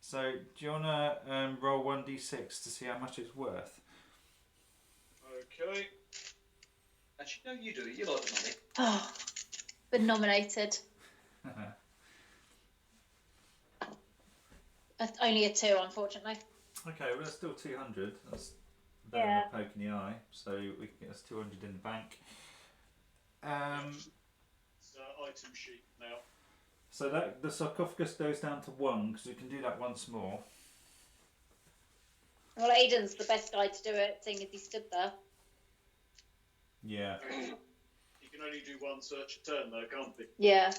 So do you want to roll 1d6 to see how much it's worth? Okay. Actually, no, you do it. You like the money. Oh, been nominated. Only a 2, unfortunately. Okay, well that's still 200. That's better than a poke in the eye. So we can get us 200 in the bank. It's item sheet now. So that the sarcophagus goes down to 1 because we can do that once more. Well, Aidan's the best guy to do it, seeing as he stood there. Yeah. You can only do one search a turn, though, can't you? Yeah.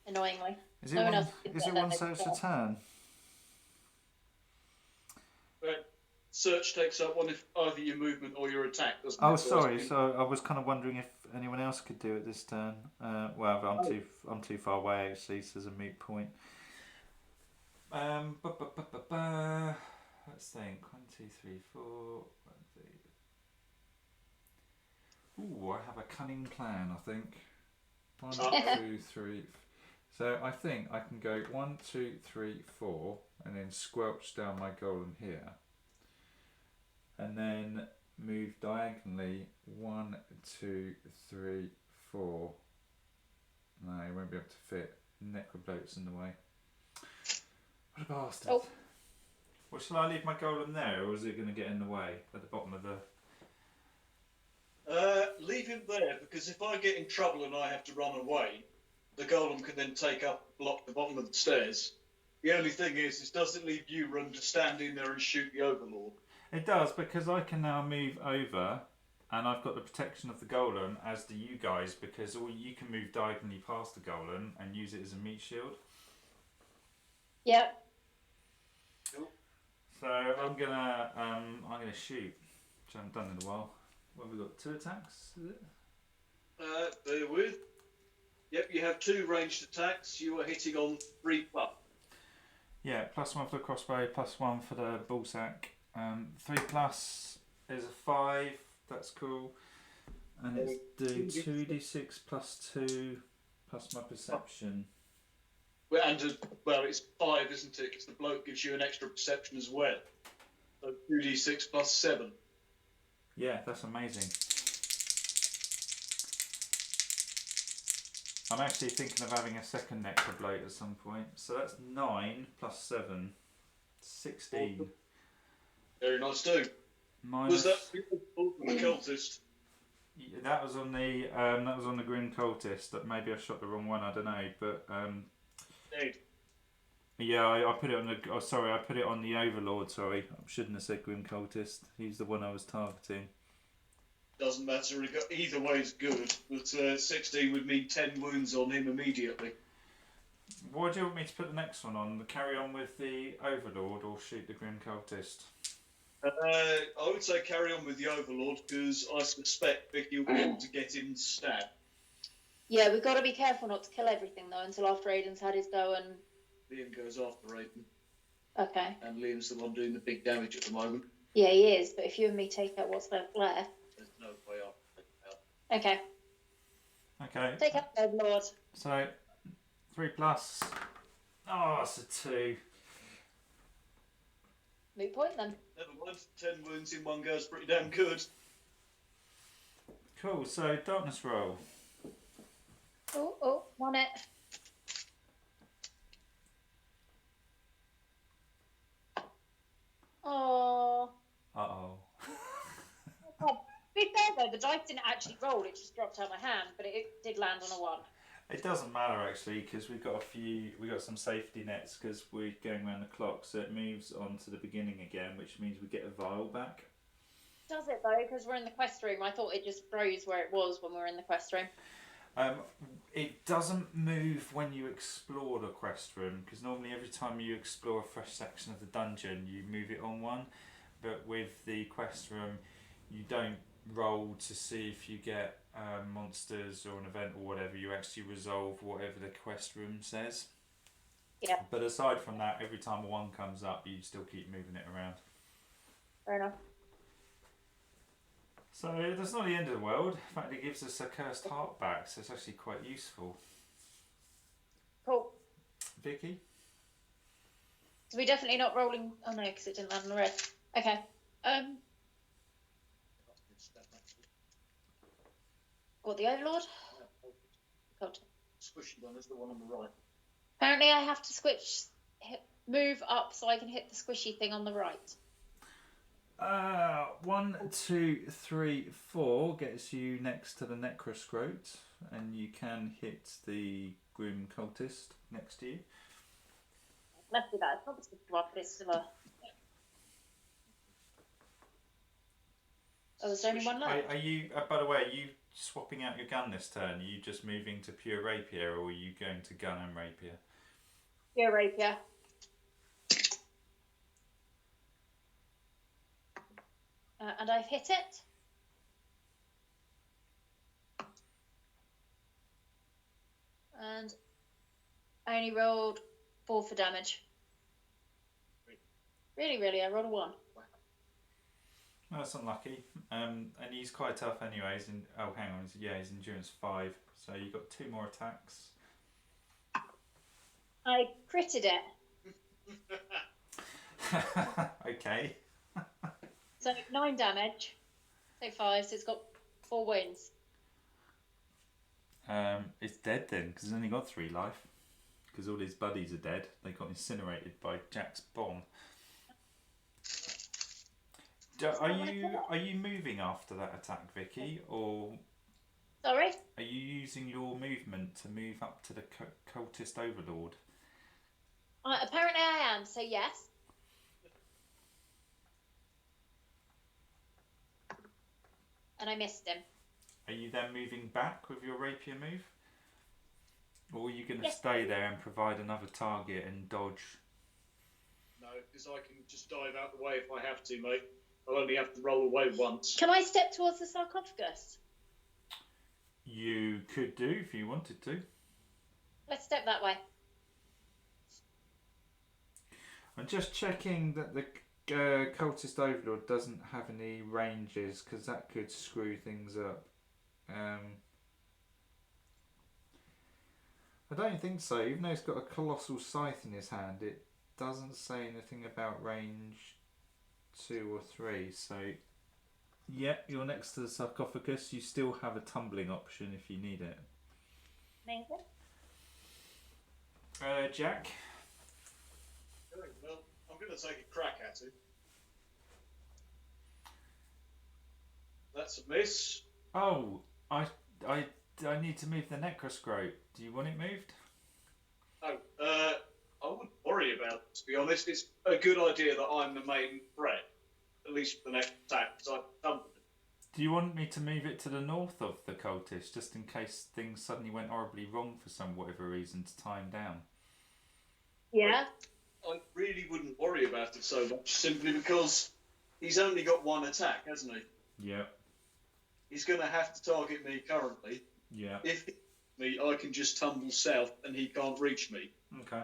Annoyingly. Is it No one one? else can Is do it that one next search a turn. turn? Right. Search takes up one if either your movement or your attack, doesn't Oh, it? sorry. So I was kind of wondering if anyone else could do it this turn. Well, I'm too far away actually, so there's a moot point. Let's think. 1, 2, 3, 4. 1, 2. Ooh, I have a cunning plan. I think. 1, 2, 3. So I think I can go 1, 2, 3, 4, and then squelch down my golem here, and then move diagonally 1, 2, 3, 4. No, he won't be able to fit. Necrobloat's in the way. What a bastard. Oh. Well, shall I leave my golem there, or is it going to get in the way at the bottom of the... Leave him there, because if I get in trouble and I have to run away, the golem can then block the bottom of the stairs. The only thing is does it leave you room to stand in there and shoot the overlord? It does, because I can now move over, and I've got the protection of the golem, as do you guys, because you can move diagonally past the golem and use it as a meat shield. Yep. So I'm gonna shoot, which I haven't done in a while. What have we got? 2 attacks, is it? Bear with. Yep, you have 2 ranged attacks. You are hitting on 3+. Yeah, +1 for the crossbow, +1 for the ballsack. 3+ is a 5. That's cool. And it's do 2d6 +2 plus my perception. Well, it's 5, isn't it? Because the bloke gives you an extra perception as well. So 2d6 +7. Yeah, that's amazing. I'm actually thinking of having a second necrobloat at some point. So that's 9 + 7, 16. Very nice too. Minus... Was that the cultist? Yeah, that was on the Grim Cultist. That maybe I shot the wrong one. I don't know, but yeah, I put it on the. Oh, sorry, I put it on the Overlord. Sorry, I shouldn't have said Grim Cultist. He's the one I was targeting. Doesn't matter. Either way is good. But 16 would mean 10 wounds on him immediately. What do you want me to put the next one on? Carry on with the Overlord or shoot the Grim Cultist? I would say carry on with the Overlord because I suspect Vicky will be able to get him stabbed. Yeah, we've got to be careful not to kill everything though until after Aiden's had his go and... Liam goes after Aiden. Okay. And Liam's the one doing the big damage at the moment. Yeah, he is, but if you and me take out what's left, There's no way up. okay. Okay. Take out the Lord. So 3+. Oh, that's a 2. Moot point then. Never mind. 10 wounds in one go is pretty damn good. Cool. So darkness roll. Oh, on it. Oh. Uh oh. A be fair though, the dice didn't actually roll; it just dropped out of my hand, but it did land on a 1. It doesn't matter actually because we've got some safety nets because we're going around the clock, so it moves on to the beginning again, which means we get a vial back. Does it though? Because we're in the quest room. I thought it just froze where it was when we were in the quest room. It doesn't move when you explore the quest room because normally every time you explore a fresh section of the dungeon, you move it on one. But with the quest room, you don't roll to see if you get monsters or an event or whatever. You actually resolve whatever the quest room says. Yeah. But aside from that, every time a 1 comes up, you still keep moving it around. Fair enough. So that's not the end of the world. In fact, it gives us a cursed heart back, so it's actually quite useful. Cool. Vicky? So we're definitely not rolling. Oh no, because it didn't land on the red. Okay. What, the Overlord? God. Squishy one is the one on the right. Apparently, I have to move up so I can hit the squishy thing on the right. 1, 2, 3, 4 gets you next to the Necroscrote, and you can hit the Grim Cultist next to you. Let's do that. It's not the squishy one, but it's still a... Oh, there's only one left. Are you? By the way, are you swapping out your gun this turn? Are you just moving to pure rapier, or are you going to gun and rapier? Pure rapier. And I've hit it. And I only rolled 4 for damage. Really, I rolled a 1. Well, that's unlucky. And he's quite tough anyways. And oh, hang on, he's endurance 5. So you got 2 more attacks. I critted it. Okay. So 9 damage. So 5, so it's got 4 wounds. It's dead then, because it's only got 3 life. Because all his buddies are dead. They got incinerated by Jack's bomb. Are you moving after that attack, Vicky, or Sorry? are you using your movement to move up to the cultist overlord? Apparently I am, so yes. And I missed him. Are you then moving back with your rapier move? Or are you going to Yes. stay there and provide another target and dodge? No, because I can just dive out the way if I have to, mate. I'll only have to roll away once. Can I step towards the sarcophagus? You could do if you wanted to. Let's step that way. I'm just checking that the cultist overlord doesn't have any ranges because that could screw things up. I don't think so. Even though he's got a colossal scythe in his hand, it doesn't say anything about range 2 or 3. So, yeah, you're next to the sarcophagus. You still have a tumbling option if you need it. Amazing. Jack? Well, I'm going to take a crack at it. That's a miss. Oh, I need to move the Necroscrote. Do you want it moved? No, I wouldn't worry about it, to be honest. It's a good idea that I'm the main threat, at least for the next attack, because I've done it. Do you want me to move it to the north of the cultist, just in case things suddenly went horribly wrong for whatever reason to tie him down? Yeah. I really wouldn't worry about it so much, simply because he's only got 1 attack, hasn't he? Yeah. He's going to have to target me currently. Yeah. If he hits me, I can just tumble south and he can't reach me. Okay.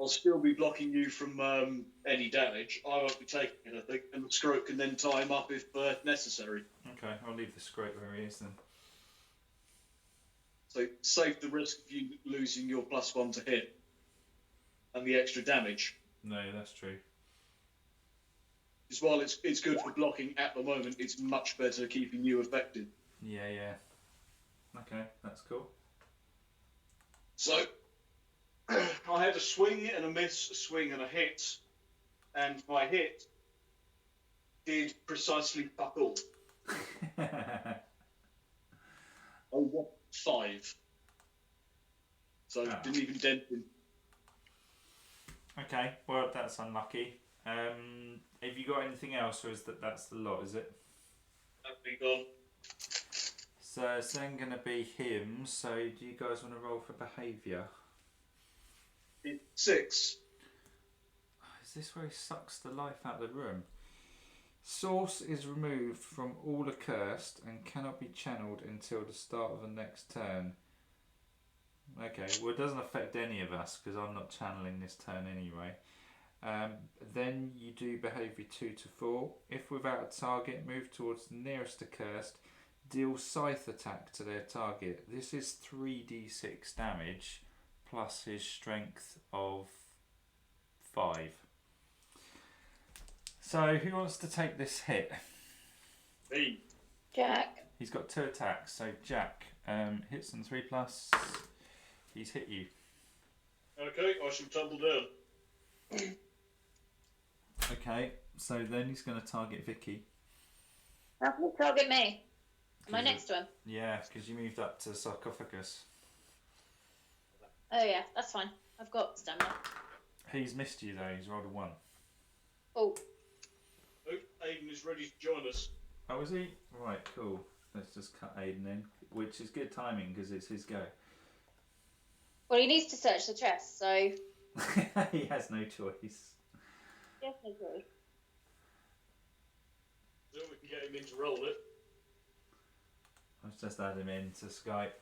I'll still be blocking you from any damage. I won't be taking anything, and the scrote can then tie him up if necessary. Okay, I'll leave the scrote where he is then. So save the risk of you losing your +1 to hit and the extra damage. No, that's true. Because while it's good for blocking at the moment, it's much better keeping you affected. Yeah. Okay, that's cool. So I had a swing and a miss, a swing and a hit, and my hit did precisely fuck all. I want 5. So didn't even dent him. Okay, well that's unlucky. Have you got anything else, or is that's the lot? Is it? That'd be gone. So it's then going to be him. So do you guys want to roll for behaviour? It's 6. Is this where he sucks the life out of the room? Source is removed from all accursed and cannot be channeled until the start of the next turn. Okay, well it doesn't affect any of us because I'm not channeling this turn anyway. Then you do behaviour 2 to 4. If without a target, move towards the nearest accursed. Deal scythe attack to their target. This is 3d6 damage plus his strength of 5. So who wants to take this hit? Me. Jack. He's got 2 attacks. So Jack hits on 3+. He's hit you. Okay, I shall tumble down. Okay, so then he's going to target Vicky. How can you target me? Am I next to him? Yeah, because you moved up to the sarcophagus. Oh yeah, that's fine. I've got stamina. He's missed you though. He's rolled a 1. Oh. Oh, Aiden is ready to join us. Oh, is he? Right, cool. Let's just cut Aiden in, which is good timing because it's his go. Well, he needs to search the chest, so. He has no choice. Yes, I do. So we can get him in to roll it. Let's just add him into Skype.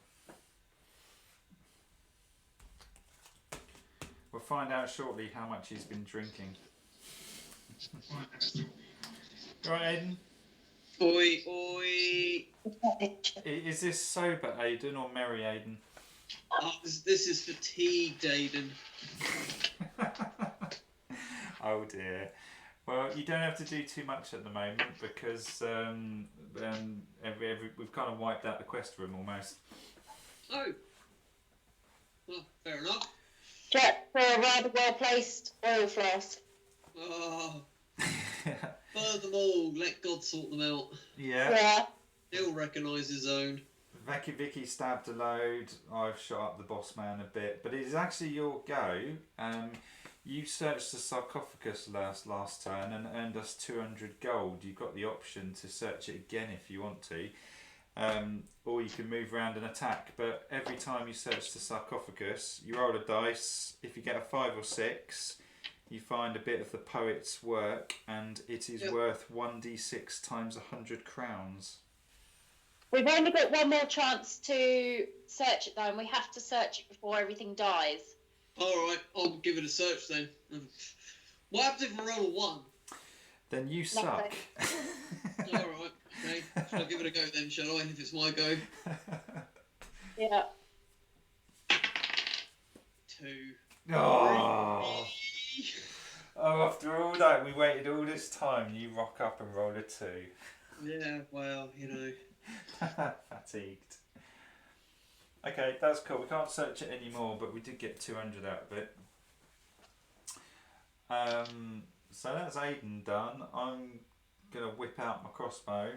We'll find out shortly how much he's been drinking. Right, Aiden? Oi, oi. Is this sober Aiden or merry Aiden? This is fatigued, Aiden. Oh dear. Well, you don't have to do too much at the moment because we've kind of wiped out the quest room almost. Oh. Well, fair enough. Jack, for a rather well-placed oil flask. Oh. Burn them all. Let God sort them out. Yeah. He'll recognise his own. Vicky stabbed a load. I've shot up the boss man a bit, but it is actually your go. You searched the sarcophagus last turn and earned us 200 gold. You've got the option to search it again if you want to, or you can move around and attack. But every time you search the sarcophagus, you roll a dice. If you get a 5 or 6, you find a bit of the poet's work, and it is worth 1d6 times 100 crowns. We've only got one more chance to search it though, and we have to search it before everything dies. Alright, I'll give it a search then. What happens if I roll a 1? Then you suck. Alright, okay. Shall I give it a go then, shall I, if it's my go? Yeah. 2. Oh. Oh, after all that, we waited all this time, you rock up and roll a 2. Yeah, well, you know. Fatigued. Okay, that's cool. We can't search it anymore, but we did get 200 out of it. So that's Aiden done. I'm going to whip out my crossbow.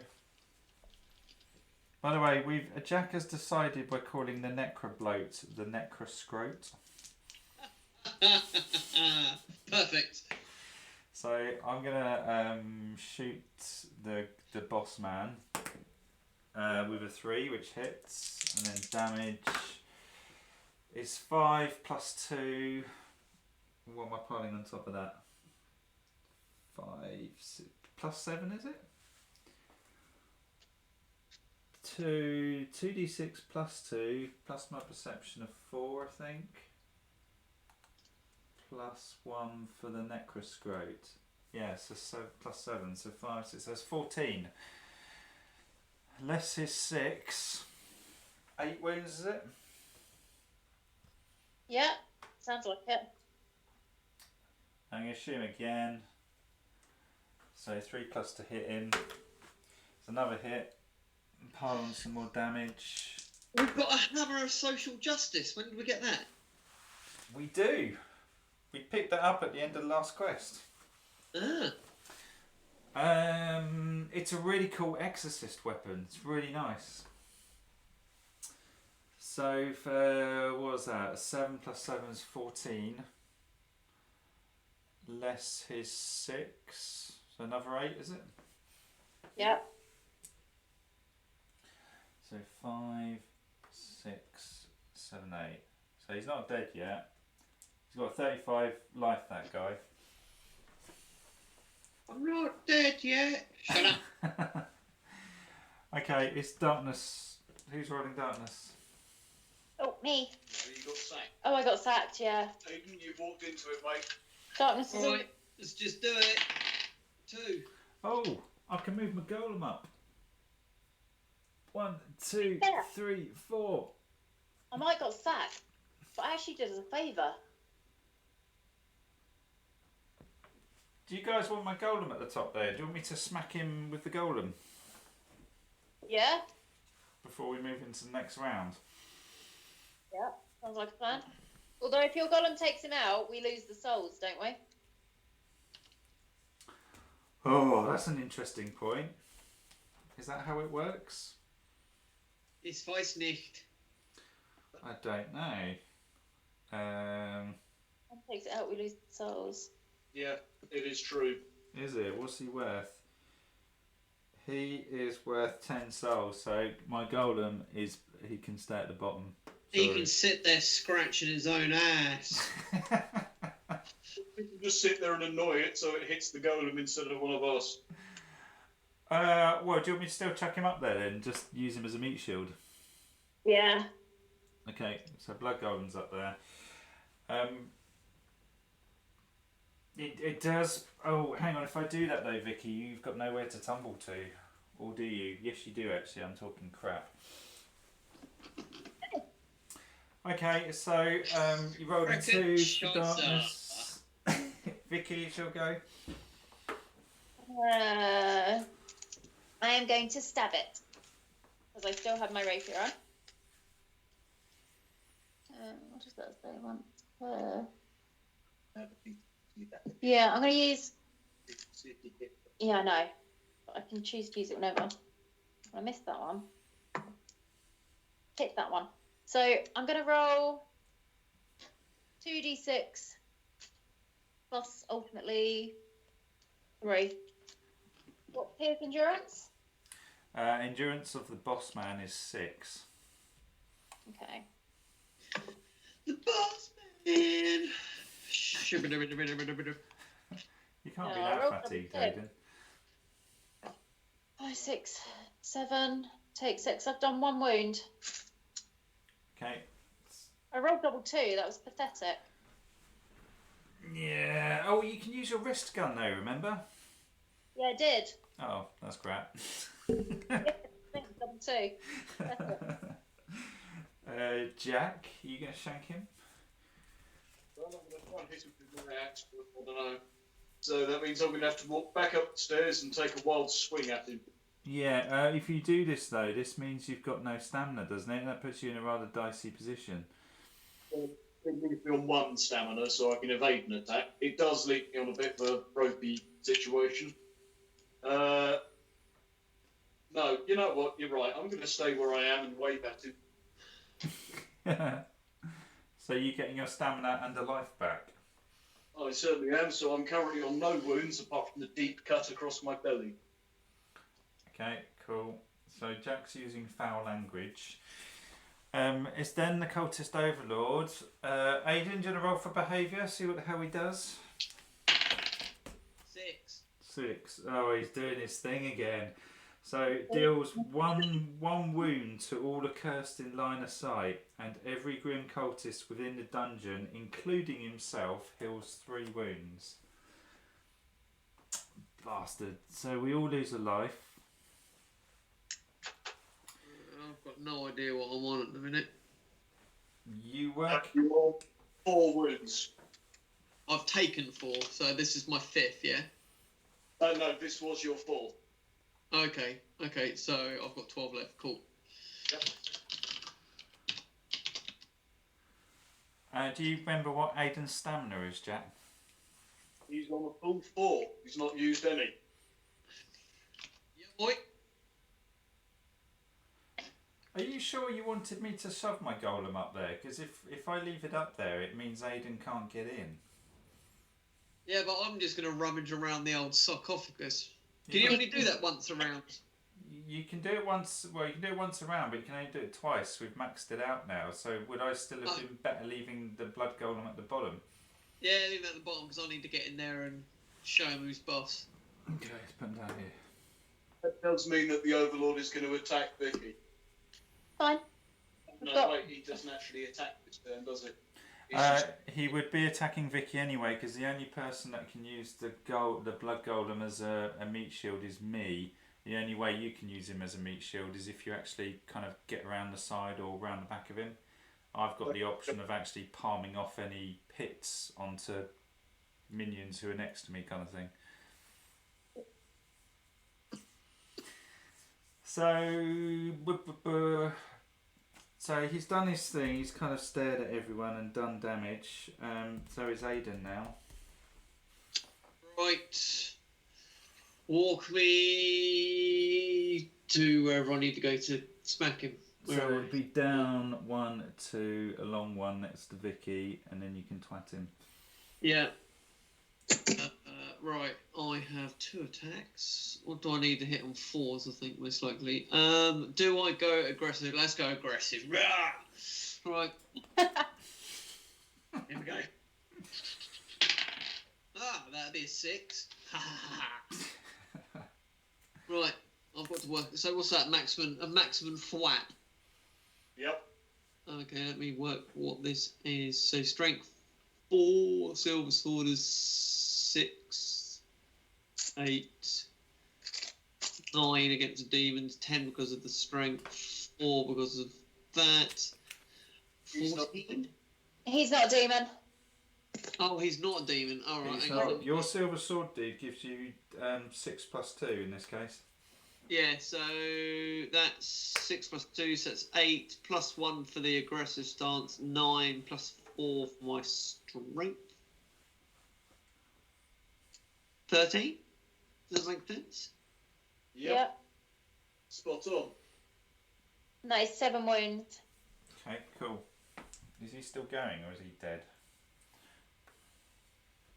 By the way, Jack has decided we're calling the necrobloat the necroscrote. Perfect. So I'm going to shoot the boss man. With a 3, which hits, and then damage is 5 plus 2. What am I piling on top of that? 5, 6, plus 7, is it? 2d6 plus 2, plus my perception of 4, I think. Plus 1 for the necroscrote. Yeah, so plus 7, so 5, 6, that's 14. Less is 6. 8 wounds, is it? Yeah, sounds like it. I'm going to shoot him again. So 3 plus to hit him. It's another hit. Pile on some more damage. We've got a hammer of social justice. When did we get that? We do. We picked that up at the end of the last quest. Ah. It's a really cool exorcist weapon. It's really nice. So for what was that? 7 plus 7 is 14. Less his 6. So another 8, is it? Yeah. So 5, 6, 7, 8. So he's not dead yet. He's got 35 life, that guy. I'm not dead yet. Shut up. Okay, it's darkness. Who's rolling darkness? Oh, me. You got sacked. Oh, I got sacked, yeah. Aiden, you walked into it, mate. Darkness is Alright, let's just do it. 2. Oh, I can move my golem up. 1, 2, Yeah. 3, 4. I might got sacked, but I actually did us a favour. Do you guys want my golem at the top there? Do you want me to smack him with the golem Yeah? before we move into the next round? Yeah, sounds like a plan. Although if your golem takes him out, we lose the souls, don't we? Oh, that's an interesting point. Is that how it works? Ich weiß nicht. I don't know. If he takes it out, we lose the souls. Yeah, it is true. Is it? What's he worth? He is worth 10 souls, so my golem is, he can stay at the bottom. He can sit there scratching his own ass. We can just sit there and annoy it so it hits the golem instead of one of us. Well, do you want me to still chuck him up there then? Just use him as a meat shield? Yeah. Okay, so blood golem's up there. It does... Oh, hang on, if I do that though, Vicky, you've got nowhere to tumble to. Or do you? Yes, you do actually, I'm talking crap. Okay, so you rolled a 2 for darkness. Vicky, she'll go. I am going to stab it. Because I still have my rapier on. What does that say? Yeah, I'm going to use... Yeah, I know. But I can choose to use it whenever. I missed that one. Hit that one. So I'm going to roll 2d6 plus ultimately 3. What pierce endurance? Endurance of the boss man is 6. Okay. The boss man. You can't be No, I that rolled fatigued, double Hayden. 5, 6, 7. Take 6. I've done 1 wound. Okay. I rolled double 2. That was pathetic. Yeah. Oh, you can use your wrist gun though, remember? Yeah, I did. Oh, that's crap. Double 2. Jack, are you going to shank him? Well, I'm going to try and hit him with my axe, but I don't know. So that means I'm going to have to walk back up the stairs and take a wild swing at him. Yeah, if you do this though, this means you've got no stamina, doesn't it? That puts you in a rather dicey position. It leaves me on 1 stamina, so I can evade an attack. It does leave me on a bit of a ropey situation. No, you know what? You're right. I'm going to stay where I am and wave at him. So you're getting your stamina and a life back? I certainly am, so I'm currently on no wounds apart from the deep cut across my belly. Okay, cool. So Jack's using foul language. It's then the cultist overlord. Aiden, do you want to roll for behaviour? See what the hell he does? 6. 6. Oh, he's doing his thing again. So deals one wound to all accursed in line of sight, and every grim cultist within the dungeon, including himself, heals 3 wounds. Bastard. So we all lose a life. I've got no idea what I'm on at the minute. You work. You roll 4 wounds. I've taken 4, so this is my 5th, yeah? No, this was your 4th. Okay, so I've got 12 left, cool. Yep. Do you remember what Aiden's stamina is, Jack? He's on a full 4. He's not used any. Oi. Are you sure you wanted me to shove my golem up there? Because if I leave it up there, it means Aidan can't get in. Yeah, but I'm just going to rummage around the old sarcophagus. Can you only do that once around? You can do it once. Well, you can do it once around, but you can only do it twice. We've maxed it out now. So would I still have been better leaving the blood golem at the bottom? Yeah, leave it at the bottom because I need to get in there and show him who's boss. Okay, let's put him down here. That does mean that the Overlord is going to attack Vicky. Fine. No, wait, he doesn't actually attack this turn, does it? He would be attacking Vicky anyway, because the only person that can use the blood golem as a meat shield is me. The only way you can use him as a meat shield is if you actually kind of get around the side or around the back of him. I've got the option of actually palming off any hits onto minions who are next to me, kind of thing. So he's done his thing. He's kind of stared at everyone and done damage. So it's Aidan now. Right. Walk me to wherever I need to go to smack him. So it would be down 1, 2, a long one next to Vicky, and then you can twat him. Yeah. Right, I have 2 attacks. What do I need to hit on 4s, I think, most likely? Do I go aggressive? Let's go aggressive. Right. Here we go. That'd be a 6. Right, I've got to work. So what's that? A maximum thwap. Yep. Okay, let me work what this is. So strength 4, silver sword is 6, 8, 9 against the demons, 10 because of the strength, 4 because of that. 14. He's not a demon. Oh, he's not a demon. All right. So your silver sword dude gives you 6 plus 2 in this case. Yeah, so that's 6 plus 2, so that's 8 plus 1 for the aggressive stance, 9 plus 4 for my strength. 13? Does that make sense? Yep. Spot on. Nice, 7 wounds. Okay, cool. Is he still going or is he dead?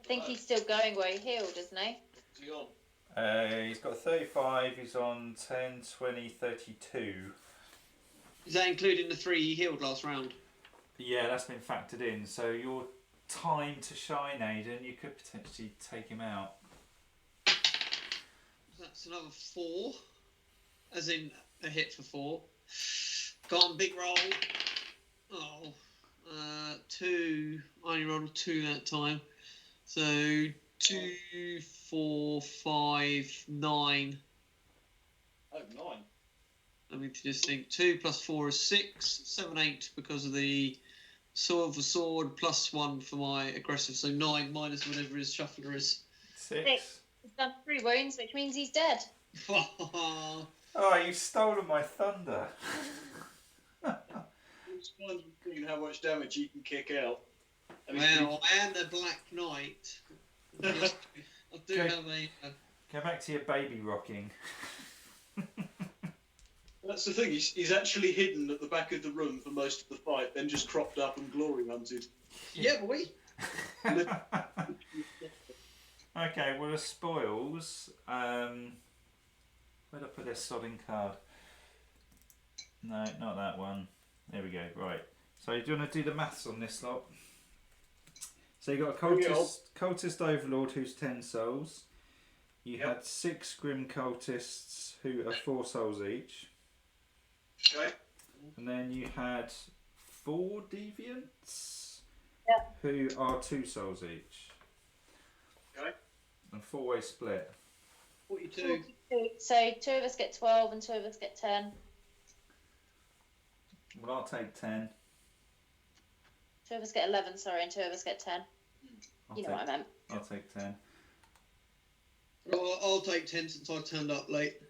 I think he's still going where he healed, isn't he? What's he on? He's got 35, he's on 10, 20, 32. Is that including the 3 he healed last round? Yeah, that's been factored in. So your time to shine, Aidan, you could potentially take him out. That's another 4. As in a hit for 4. Go on, big roll. Oh. 2. I only rolled a 2 that time. So 2, 4, 5, 9. Oh, 9. I need to just think. 2 plus 4 is 6. 7, 8 because of the silver sword, plus 1 for my aggressive. So 9 minus whatever his shuffler is. 6. He's done 3 wounds, which means he's dead. Oh, you've stolen my thunder. It's fun seeing how much damage he can kick out. Well, I am the Black Knight. I do have a... Go back to your baby rocking. That's the thing, he's actually hidden at the back of the room for most of the fight, then just cropped up and glory hunted. Yeah, boy. Okay, well the spoils. Where'd I put this sodding card? No, not that one. There we go, right. So do you want to do the maths on this lot? So you got a cultist overlord who's 10 souls. You had 6 grim cultists who are 4 souls each. Okay. And then you had 4 deviants Yeah. who are 2 souls each. Okay. And 4-way split. 42. So 2 of us get 12 and 2 of us get 10. Well, I'll take 10. 2 of us get 11, sorry, and 2 of us get 10. You know what I meant. I'll take 10. Well, I'll take 10 since I turned up late.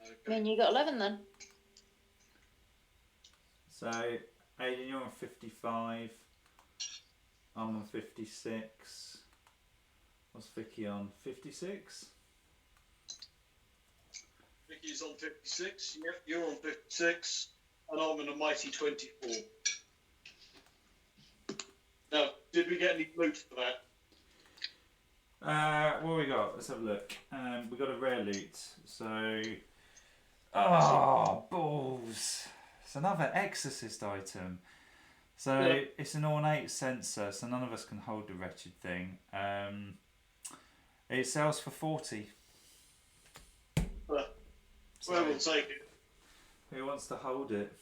Okay. I mean, you got 11 then. So, Aidan, you're on 55. I'm on 56. What's Vicky on? 56? Vicky's on 56. Yep, you're on 56. And I'm on a mighty 24. Now, did we get any loot for that? What have we got? Let's have a look. We got a rare loot. So, oh balls! It's another exorcist item. So Yeah. it's an ornate censer. So none of us can hold the wretched thing. It sells for 40. Well, So we'll take it. who wants to hold it?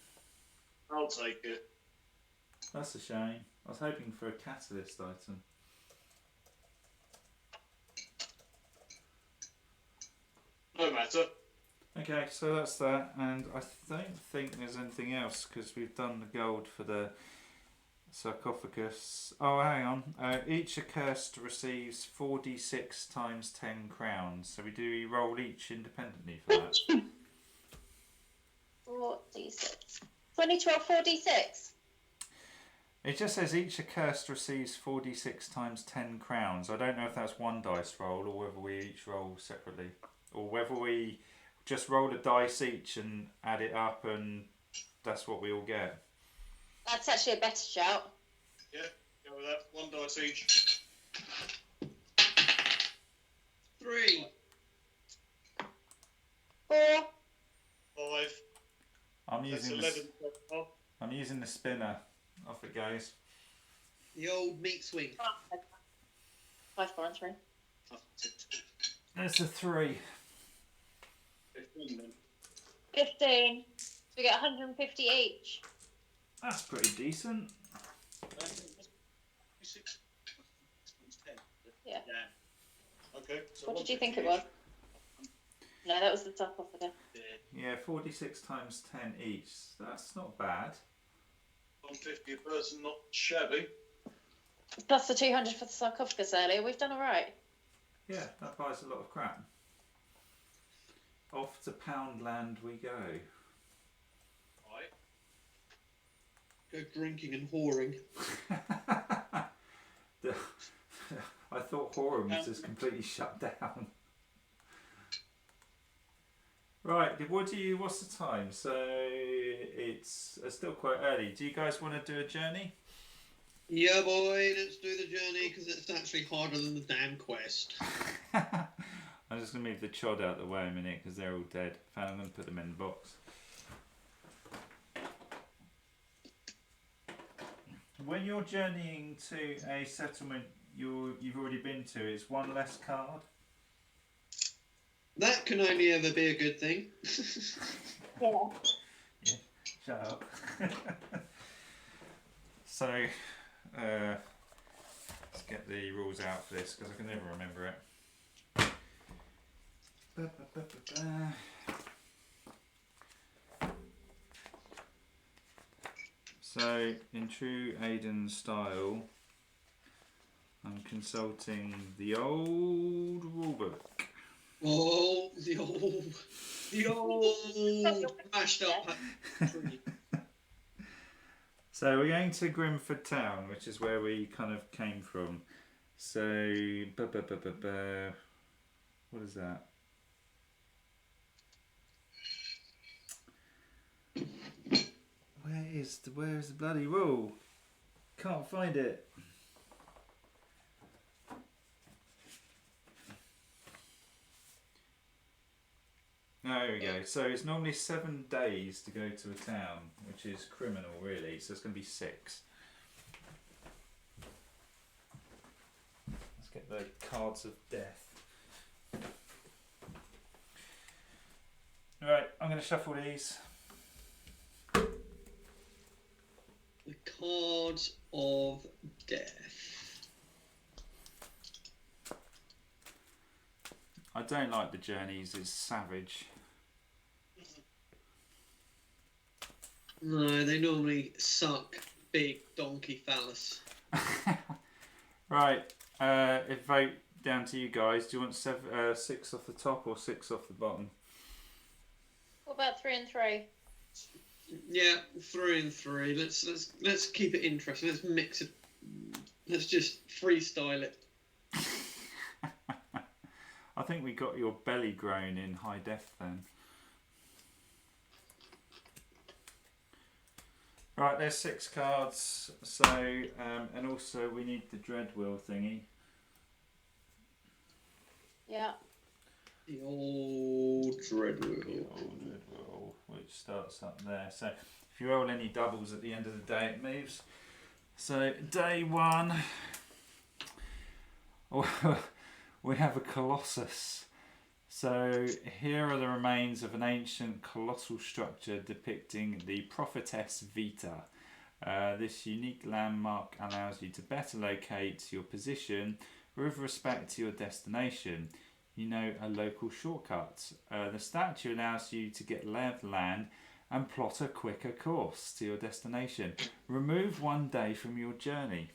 I'll take it. That's a shame. I was hoping for a catalyst item. No matter. Okay, so that's that, and I don't think there's anything else because we've done the gold for the sarcophagus. Oh, hang on. Each accursed receives 4d6 times 10 crowns. So we roll each independently for that. 4d6. So I need to roll 4d6. It just says each accursed receives 4d6 times 10 crowns. I don't know if that's one dice roll or whether we each roll separately. Or whether we just roll a dice each and add it up and that's what we all get. That's actually a better shout. Yeah, go with that. 1 dice each. 3. 4. 5. I'm That's using 11. I'm using the spinner. Off it goes. The old meat swing. 5, 4, and 3. That's a 3. 15 then. 15. So we get 150 each. That's pretty decent. 6 10. Yeah. Okay. So What did you think it was? No, that was the top off again. Yeah, 46 times 10 each. That's not bad. 150 a person, not shabby. Plus the 200 for the sarcophagus earlier. We've done all right. Yeah, that buys a lot of crap. Off to Poundland we go. Right. Go drinking and whoring. I thought Horham was just completely shut down. Right, what's the time? So it's still quite early. Do you guys want to do a journey? Yeah, boy, let's do the journey because it's actually harder than the damn quest. I'm just going to move the chod out of the way a minute because they're all dead. I'm going to put them in the box. When you're journeying to a settlement you've already been to, it's one less card. That can only ever be a good thing. Yeah. Yeah, shut up. So, let's get the rules out for this because I can never remember it. So, in true Aiden style, I'm consulting the old rulebook. Oh, the old mashed up. So we're going to Grimford Town, which is where we kind of came from. So, what is that? Where is the bloody rule? Can't find it. There we go. So it's normally 7 days to go to a town, which is criminal, really. So it's going to be 6. Let's get the cards of death. Right, I'm going to shuffle these. The cards of death. I don't like the journeys. It's savage. No, they normally suck big donkey phallus. Right, vote down to you guys. Do you want 6 off the top or 6 off the bottom? What about 3 and 3? Yeah, 3 and 3. Let's keep it interesting. Let's mix it. Let's just freestyle it. I think we got your belly grown in high def then. Right, there's 6 cards. So, and also we need the dread wheel thingy. Yeah. The old dread The wheel. old dread wheel, which starts up there. So, if you roll any doubles at the end of the day, it moves. So, day 1, we have a Colossus. So, here are the remains of an ancient colossal structure depicting the prophetess Vita. This unique landmark allows you to better locate your position with respect to your destination. You know, a local shortcut. The statue allows you to get lay of the land and plot a quicker course to your destination. Remove 1 day from your journey.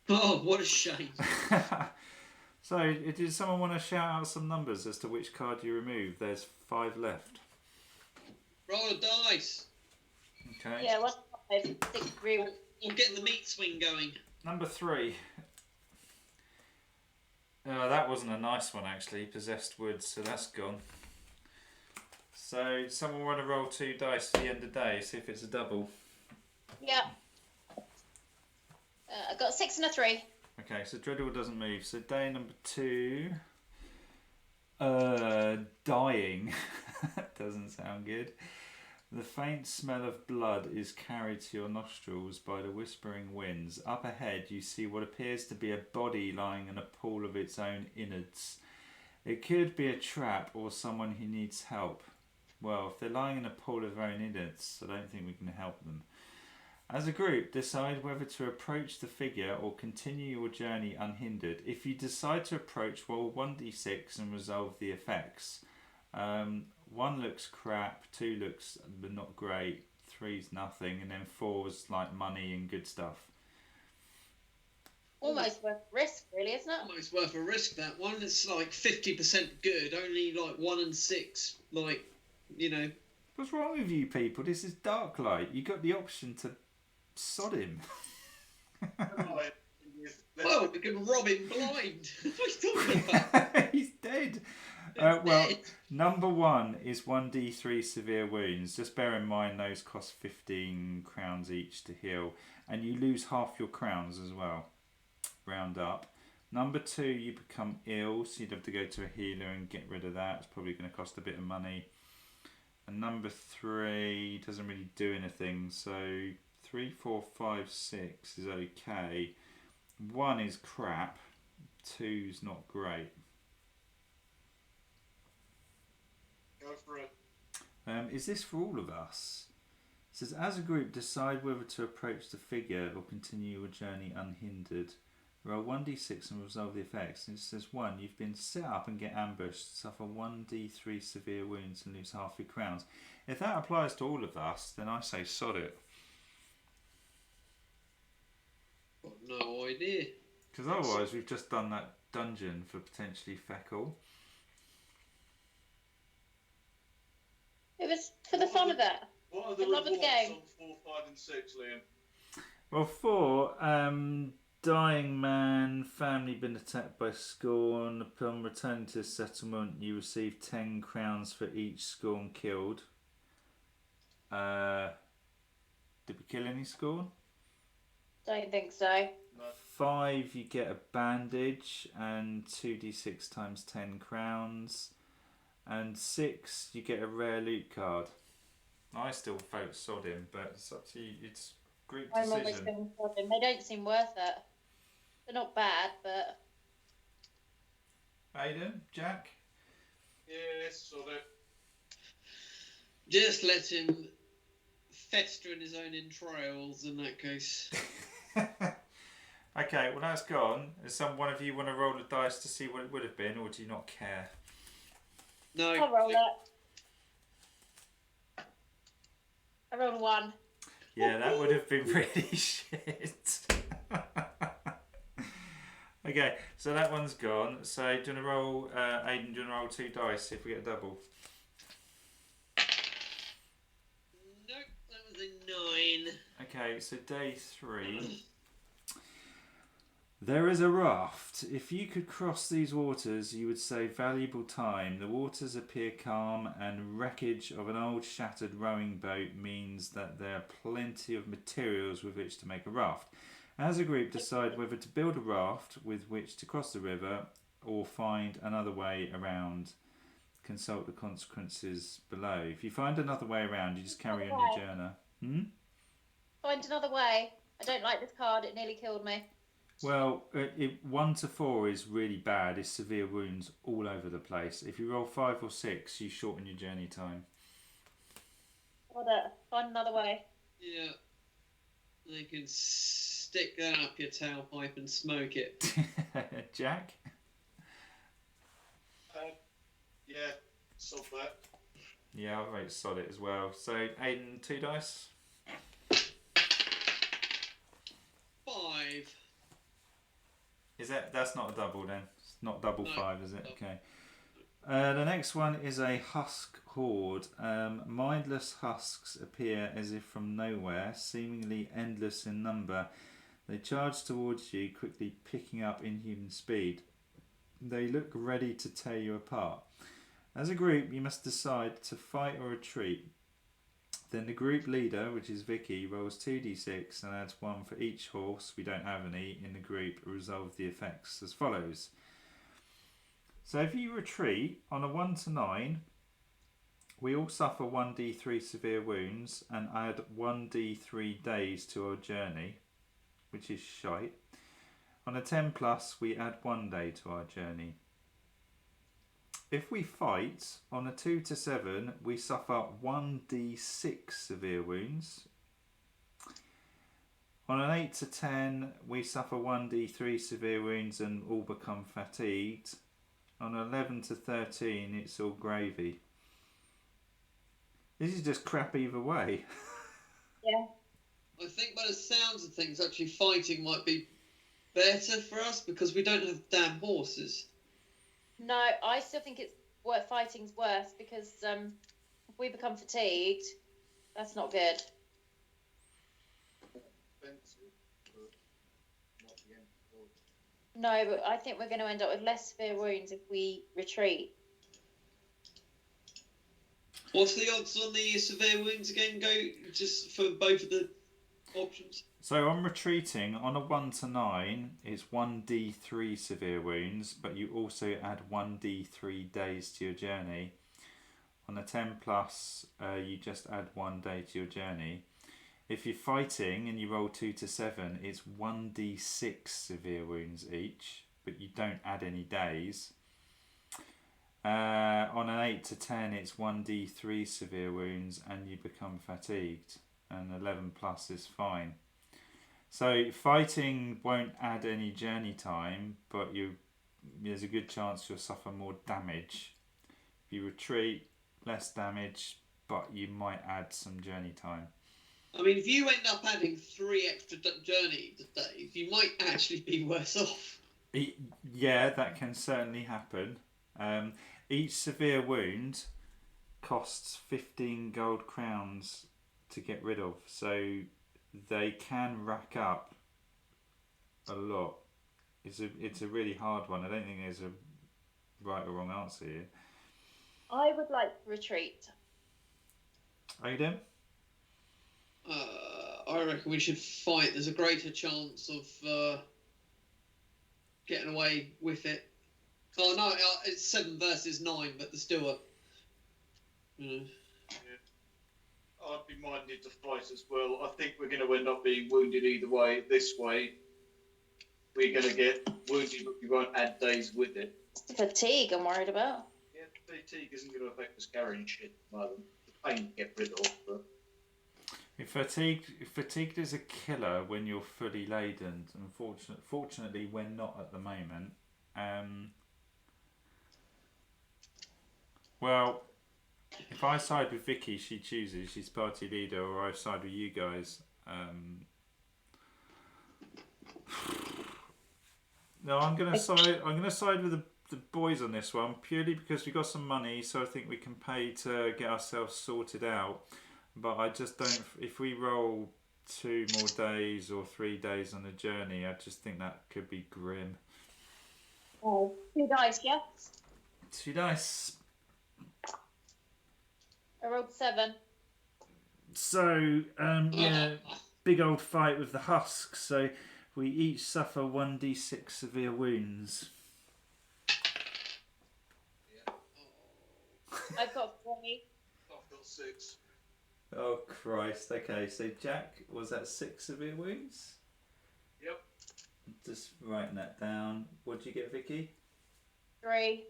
Oh, what a shame. So, does someone want to shout out some numbers as to which card you remove? There's 5 left. Roll a dice. Okay. Yeah, 1, 5, 6, real. I'm getting the meat swing going. Number 3. That wasn't a nice one actually. Possessed woods, so that's gone. So, someone want to roll 2 dice for the end of the day, see if it's a double. Yeah. I got a 6 and a 3. Okay, so Dreadwheel doesn't move. So day number 2, dying. Doesn't sound good. The faint smell of blood is carried to your nostrils by the whispering winds. Up ahead you see what appears to be a body lying in a pool of its own innards. It could be a trap or someone who needs help. Well, if they're lying in a pool of their own innards, I don't think we can help them. As a group, decide whether to approach the figure or continue your journey unhindered. If you decide to approach, roll 1d6 and resolve the effects. 1 looks crap, 2 looks not great, 3's nothing, and then 4's like money and good stuff. Almost worth the risk, really, isn't it? Almost worth a risk, that one. It's like 50% good, only like 1 and 6, like, you know. What's wrong with you people? This is Darklight. You got the option to sod him. Well, we can rob him blind. What are you talking about? He's dead. He's dead. Number 1 is 1d3 severe wounds. Just bear in mind those cost 15 crowns each to heal, and you lose half your crowns as well. Round up. Number 2, you become ill, so you'd have to go to a healer and get rid of that. It's probably going to cost a bit of money. And number 3 doesn't really do anything, so 3, 4, 5, 6 is okay. 1 is crap. 2's not great. Go for it. Is this for all of us? It says, as a group, decide whether to approach the figure or continue your journey unhindered. Roll 1d6 and resolve the effects. And it says 1, you've been set up and get ambushed, suffer 1d3 severe wounds and lose half your crowns. If that applies to all of us, then I say sod it. Got no idea. Because otherwise we've just done that dungeon for potentially feckle. It was for the fun of it. What are the The love of the rewards game. on 4, 5 and 6, Liam? Well, 4, dying man, family been attacked by scorn. Upon returning to the settlement, you receive 10 crowns for each scorn killed. Did we kill any scorn? Don't think so. 5, you get a bandage and 2d6 times 10 crowns. And 6, you get a rare loot card. I still vote sod him, but it's up to you. It's group I'm always decision. going for them. They don't seem worth it. They're not bad, but Aidan, Jack? Yes, sort of. Just let him fester in his own entrails in that case. Okay, well that's gone. Does one of you want to roll the dice to see what it would have been, or do you not care? No. I'll roll it. I rolled a 1. Yeah, that would have been really shit. Okay, so that one's gone. So do you want to roll, Aidan, do you want to roll 2 dice, see if we get a double? Nope, that was a 9. Okay, so day 3. There is a raft. If you could cross these waters, you would save valuable time. The waters appear calm, and wreckage of an old shattered rowing boat means that there are plenty of materials with which to make a raft. As a group, decide whether to build a raft with which to cross the river or find another way around. Consult the consequences below. If you find another way around, you just carry on your journey. Find another way. I don't like this card. It nearly killed me. Well, 1 to 4 is really bad. It's severe wounds all over the place. If you roll 5 or 6, you shorten your journey time. Find another way. Yeah. They can stick that up your tailpipe and smoke it. Jack? Yeah, solve that. Yeah, I'll rate solid as well. So, Aiden, 2 dice? 5. That's not a double then? It's not double No. 5, is it? Okay. The next one is a husk horde. Mindless husks appear as if from nowhere, seemingly endless in number. They charge towards you, quickly picking up inhuman speed. They look ready to tear you apart. As a group, you must decide to fight or retreat. Then the group leader, which is Vicky, rolls 2d6 and adds 1 for each horse, we don't have any, in the group. Resolve the effects as follows. So if you retreat on a 1 to 9, we all suffer 1d3 severe wounds and add 1d3 days to our journey, which is shite. On a 10 plus, we add 1 day to our journey. If we fight, on a 2 to 7, we suffer 1d6 severe wounds. On an 8 to 10, we suffer 1d3 severe wounds and all become fatigued. On 11 to 13, it's all gravy. This is just crap either way. Yeah. I think by the sounds of things, actually fighting might be better for us because we don't have damn horses. No, I still think fighting's worse because if we become fatigued, that's not good. No, but I think we're going to end up with less severe wounds if we retreat. What's the odds on the severe wounds again? Go just for both of the options. So on retreating, on a 1 to 9, it's 1d3 severe wounds, but you also add 1d3 days to your journey. On a 10 plus, you just add 1 day to your journey. If you're fighting and you roll 2 to 7, it's 1d6 severe wounds each, but you don't add any days. On an 8 to 10, it's 1d3 severe wounds and you become fatigued. And 11 plus is fine. So fighting won't add any journey time, but there's a good chance you'll suffer more damage. If you retreat, less damage, but you might add some journey time. I mean, if you end up adding 3 extra journey days, you might actually be worse off. Yeah, that can certainly happen. Each severe wound costs 15 gold crowns to get rid of, so they can rack up a lot. It's a really hard one. I don't think there's a right or wrong answer here. I would like to retreat. Aidan? I reckon we should fight. There's a greater chance of getting away with it. Oh no, it's 7 versus 9, but there's still a. Yeah. I'd be minded to fight as well. I think we're going to end up being wounded either way. This way, we're going to get wounded, but we won't add days with it. It's the fatigue I'm worried about. Yeah, fatigue isn't going to affect us carrying shit. The pain to get rid of, but. Fatigued is a killer when you're fully laden. Fortunately, we're not at the moment. Well, if I side with Vicky, she chooses. She's party leader, or I side with you guys. No, I'm gonna side with the boys on this one purely because we got some money, so I think we can pay to get ourselves sorted out. But I just don't. If we roll 2 more days or 3 days on the journey, I just think that could be grim. Oh, 2 dice, yeah? 2 dice. I rolled 7. So, yeah, big old fight with the husks. So we each suffer 1d6 severe wounds. I've got 3. I've got 6. Oh Christ! Okay, so Jack, was that 6 severe wounds? Yep. Just writing that down. What did you get, Vicky? 3.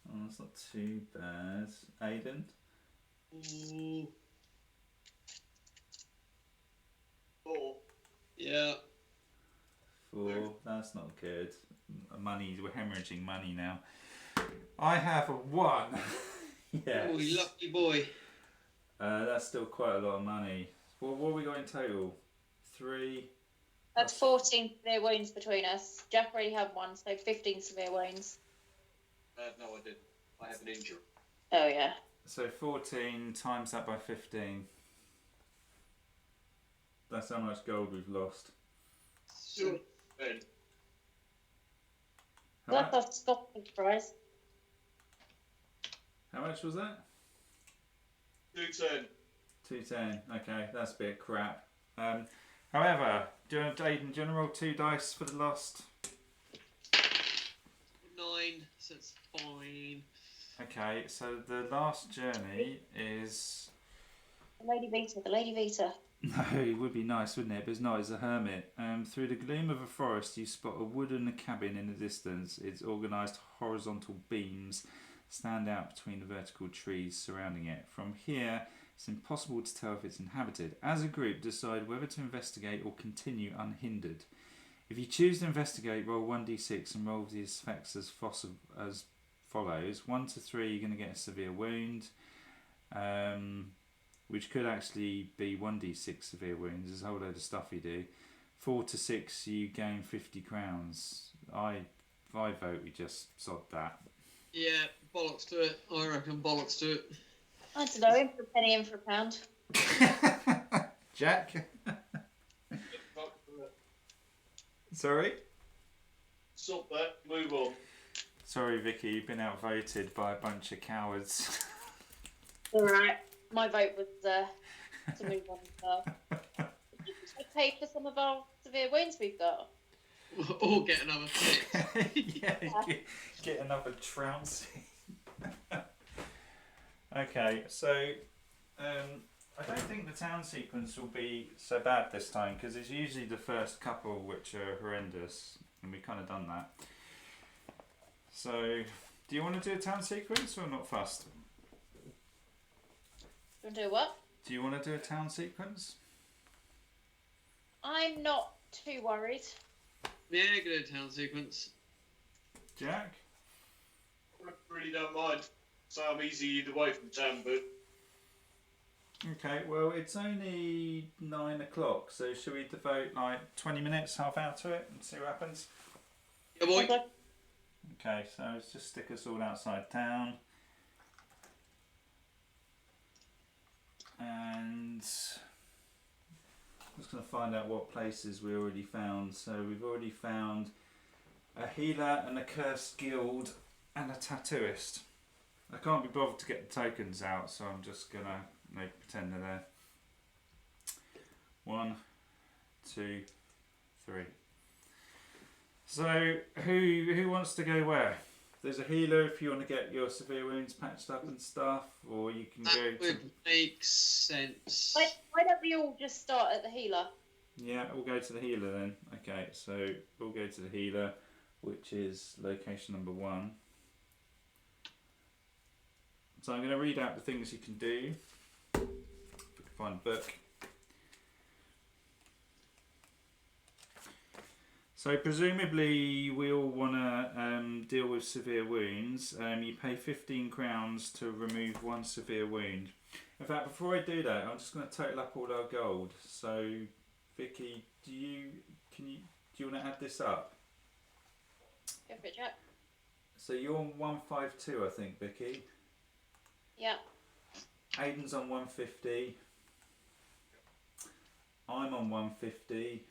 Oh, that's not too bad. Aidan? Ooh, 4. yeah. 4. That's not good. Money. We're hemorrhaging money now. I have a 1. Yes. Oh, you lucky boy. That's still quite a lot of money. Well, what have we got in total? 3. That's 14 severe wounds between us. Jack already had 1, so 15 severe wounds. No, I didn't. I have an injury. Oh, yeah. So 14 times that by 15. That's how much gold we've lost. So, 10. How That's much, a Scottish prize. how much was that? 210. 210. Okay, that's a bit crap. However, Aidan, do you want to roll 2 dice for the last? 9, so it's fine. Okay, so the last journey is. The Lady Vita. No, it would be nice, wouldn't it? But it's not. It's a hermit. Through the gloom of a forest, you spot a wooden cabin in the distance. Its organised horizontal beams stand out between the vertical trees surrounding it. From here, it's impossible to tell if it's inhabited. As a group, decide whether to investigate or continue unhindered. If you choose to investigate, roll 1d6 and roll the effects as follows. 1 to 3, you're going to get a severe wound. Which could actually be 1d6 severe wounds. There's a whole load of stuff you do. 4 to 6, you gain 50 crowns. I vote we just sod that. Yeah, bollocks to it. I reckon bollocks to it. I don't know, in for a penny, in for a pound. Jack? Sorry? Stop that. Move on. Sorry, Vicky, you've been outvoted by a bunch of cowards. Alright. My vote was to move on. We pay for some of our severe wounds we've got. Or get another fix. Yeah, get another trouncing. Okay, so I don't think the town sequence will be so bad this time because it's usually the first couple which are horrendous, and we've kind of done that. So, do you want to do a town sequence or not fussed? You want to do what? Do you want to do a town sequence? I'm not too worried. Yeah, good town sequence. Jack? I really don't mind. So I'm easy either way from town, but Okay, well it's only 9 o'clock, so should we devote like 20 minutes, half hour to it and see what happens? Yeah, boy. Okay. Okay, so let's just stick us all outside town. And I'm just going to find out what places we already found. So we've already found a healer, an accursed guild, and a tattooist. I can't be bothered to get the tokens out, so I'm just going to pretend they're there. 1, 2, 3. So who wants to go where? There's a healer if you want to get your severe wounds patched up and stuff, or you can That go to... would make sense. Why don't we all just start at the healer? Yeah, we'll go to the healer then. Okay, so we'll go to the healer, which is location number 1. So I'm going to read out the things you can do. If we can find a book. So presumably we all want to deal with severe wounds. You pay 15 crowns to remove 1 severe wound. In fact, before I do that, I'm just going to total up all our gold. So, Vicky, do you want to add this up? Go for it, Jack. So you're on 152, I think, Vicky. Yeah. Aidan's on 150. I'm I'm on 150.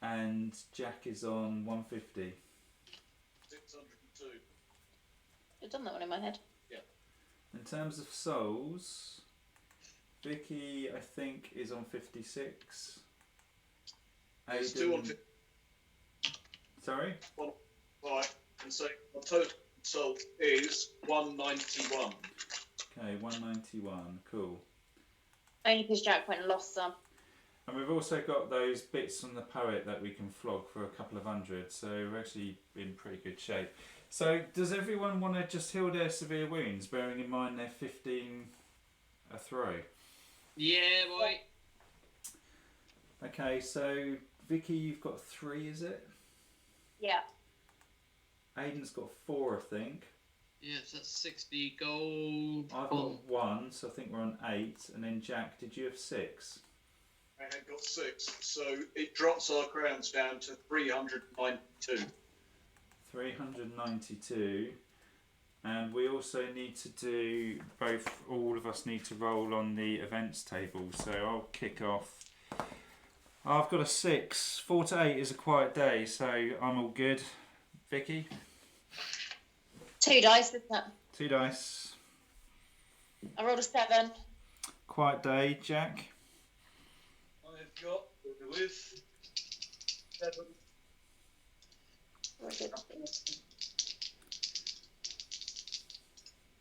And Jack is on 150. 602. I've done that one in my head. In terms of souls, Vicky, I think, is on 56. There's two on. Sorry? Right, and so my total soul is 191. Okay, 191. Cool. Only because Jack went and lost some. And we've also got those bits from the poet that we can flog for a couple of hundred, so we're actually in pretty good shape. So, does everyone want to just heal their severe wounds, bearing in mind they're 15 a throw? Yeah, boy. Okay, so Vicky, you've got 3, is it? Yeah. Aiden's got 4, I think. Yes, that's 60 gold. I've got 1, so I think we're on 8. And then Jack, did you have 6? I had got 6, so it drops our crowns down to 392. 392. And we also need to do, all of us need to roll on the events table. So I'll kick off. I've got a 6. 4 to 8 is a quiet day, so I'm all good. Vicky? 2 dice, isn't it? 2 dice. I rolled a 7. Quiet day, Jack? I've got with 7. Where's it?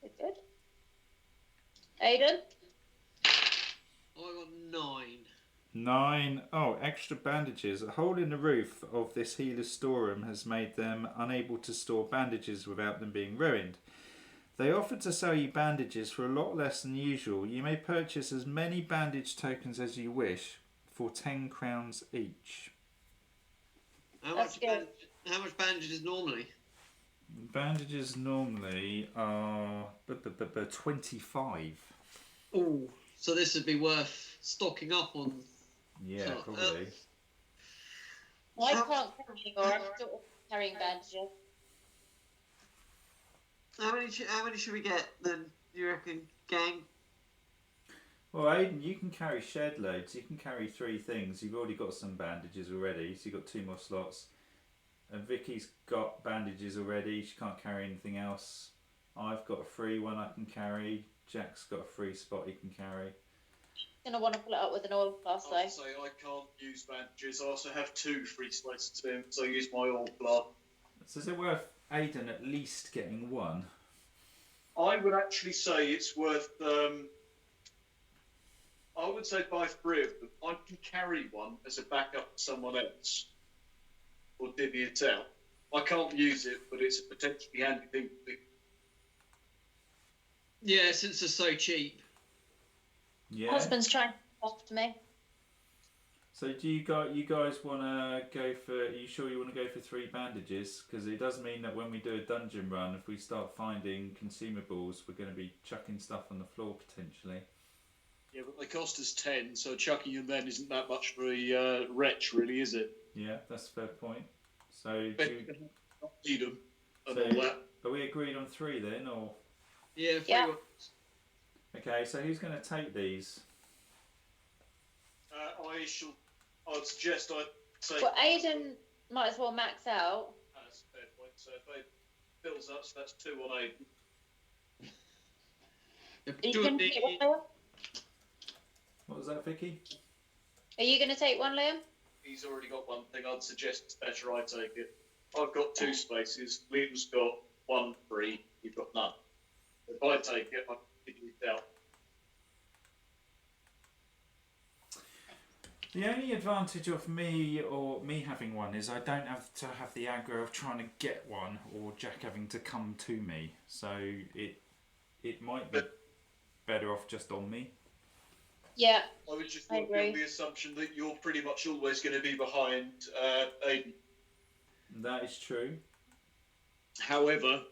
It's good. Aiden? I got 9. 9. Oh, extra bandages. A hole in the roof of this healer's storeroom has made them unable to store bandages without them being ruined. They offer to sell you bandages for a lot less than usual. You may purchase as many bandage tokens as you wish for 10 crowns each. How That's much, good. how much bandages normally? Bandages normally are 25. Oh, so this would be worth stocking up on. Yeah, So, probably. I can't carry anymore. I'm still carrying bandages. How many should we get then? Do you reckon, gang? Well, Aiden, you can carry shed loads. You can carry 3 things. You've already got some bandages already, so you've got 2 more slots. And Vicky's got bandages already. She can't carry anything else. I've got a free one I can carry. Jack's got a free spot he can carry. Gonna want to pull it up with an oil glass though. I'll say I can't use bandages. I also have 2 free slots to them, so I use my oil glass. So is it worth Aiden at least getting 1? I would actually say it's worth. I would say buy 3 of them. I can carry one as a backup to someone else, or divvy it out. I can't use it, but it's a potentially handy thing to do. Yeah, since they're so cheap. Yeah. Husband's trying to off to me. So do you guys want to go for? Are you sure you want to go for 3 bandages? Because it does mean that when we do a dungeon run, if we start finding consumables, we're going to be chucking stuff on the floor potentially. Yeah, but they cost us 10, so chucking them then isn't that much for a wretch, really, is it? Yeah, that's a fair point. So But do you not need them and So- all that. are we agreed on 3 then, or? Yeah, free Yeah. ones. Okay, so who's going to take these? I'd suggest I say. Well, Aiden might as well max out. That's a fair point. So if they fills up, so that's 2 on 8. Are you going to take one, Liam? What was that, Vicky? Are you going to take one, Liam? He's already got one thing. I'd suggest it's better I take it. I've got 2 spaces. Liam's got 1 free. You've got none. If I take it, I can figure it out. The only advantage of me having one is I don't have to have the aggro of trying to get one or Jack having to come to me. So it might be better off just on me. Yeah. I would just I work agree. on the assumption that you're pretty much always going to be behind Aiden. That is true. However,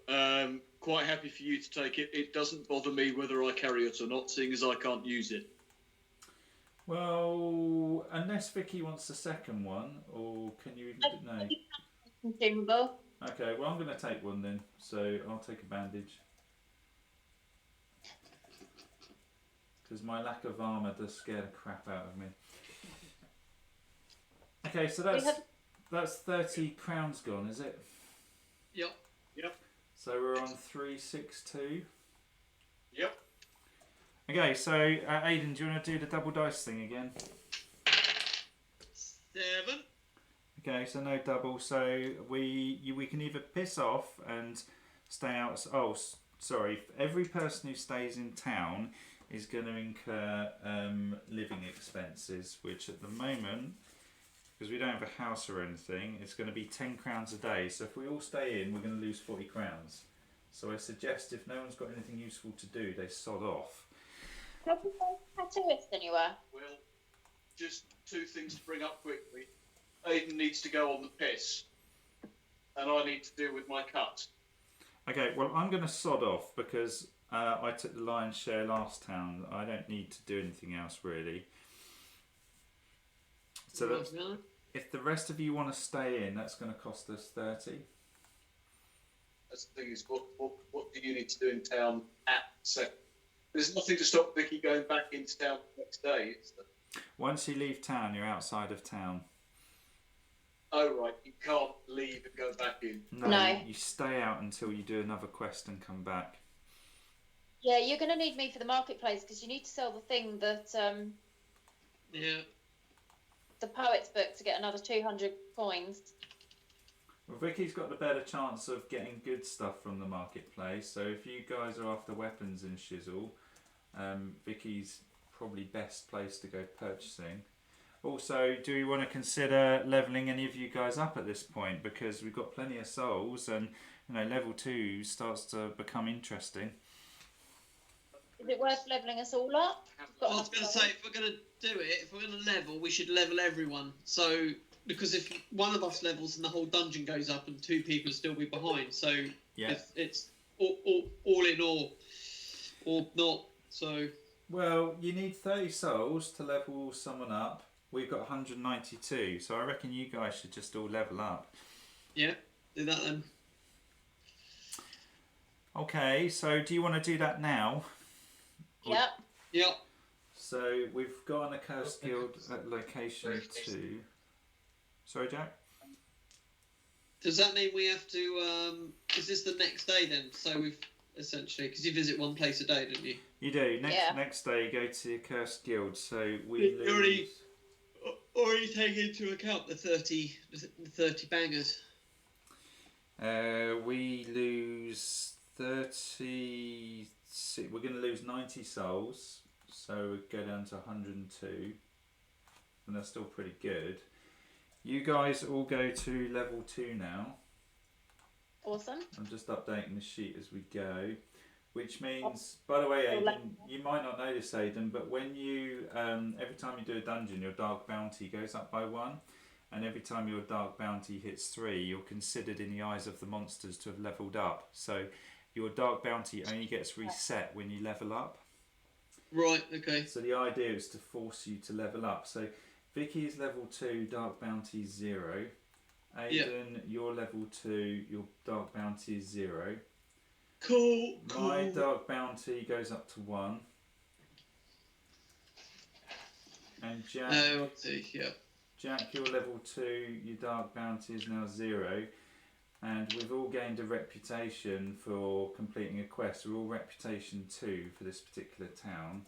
quite happy for you to take it. It doesn't bother me whether I carry it or not, seeing as I can't use it. Well, unless Vicky wants the second one, or can you even no? Consumable. Okay, well I'm going to take one then. So I'll take a bandage. because my lack of armour does scare the crap out of me. Okay, so that's 30 crowns gone, is it? Yep. So we're on 362. Yep. Okay, so Aidan, do you want to do the double dice thing again? 7. Okay, so no double. So we can either piss off and stay out. Oh, sorry. Every person who stays in town is going to incur living expenses, which at the moment, because we don't have a house or anything, it's going to be 10 crowns a day. So if we all stay in, we're going to lose 40 crowns. So I suggest if no one's got anything useful to do, they sod off. Have you got Accursed anywhere? Well, just 2 things to bring up quickly. Aidan needs to go on the piss, and I need to deal with my cut. Okay, well, I'm going to sod off because I took the lion's share last town. I don't need to do anything else, really. So that, if the rest of you want to stay in, that's going to cost us 30. That's the thing is, what do you need to do in town at 7? There's nothing to stop Vicky going back into town the next day, is there? Once you leave town, you're outside of town. Oh, right. You can't leave and go back in. No. You stay out until you do another quest and come back. Yeah, you're going to need me for the marketplace because you need to sell the thing that Yeah. the poet's book to get another 200 coins. Well, Vicky's got the better chance of getting good stuff from the marketplace. So if you guys are after weapons and shizzle, Vicky's probably best place to go purchasing. Also, do you want to consider levelling any of you guys up at this point? Because we've got plenty of souls and level 2 starts to become interesting. Is it worth levelling us all up? I was going to say, if we're going to do it, if we're going to level, we should level everyone. So, because if one of us levels and the whole dungeon goes up and 2 people will still be behind. So, Yeah. it's all in all, or not. So, Well, you need 30 souls to level someone up. We've got 192, so I reckon you guys should just all level up. yeah, do that then. Okay, so do you want to do that now? Yep. Yep. So we've got an Accursed Guild at location 2. Sorry, Jack? Does that mean we have to? Is this the next day then? So we've essentially, because you visit one place a day, don't you? You do. Next day you go to the Accursed Guild, so we lose... Already take into account the 30 bangers. We lose 30... We're going to lose 90 souls, so we go down to 102, and that's still pretty good. You guys all go to level 2 now. Awesome. I'm just updating the sheet as we go, which means, by the way, Aidan, you might not know this, Aidan, but when you, every time you do a dungeon, your dark bounty goes up by 1, and every time your dark bounty hits 3, you're considered in the eyes of the monsters to have leveled up. So your dark bounty only gets reset when you level up. Right, okay. So the idea is to force you to level up. So Vicky is level 2, dark bounty is 0. Aidan, you're level 2, your dark bounty is 0. Cool. My dark bounty goes up to 1. And Jack, yeah. Jack, you're level 2, your dark bounty is now 0. And we've all gained a reputation for completing a quest. We're all reputation 2 for this particular town.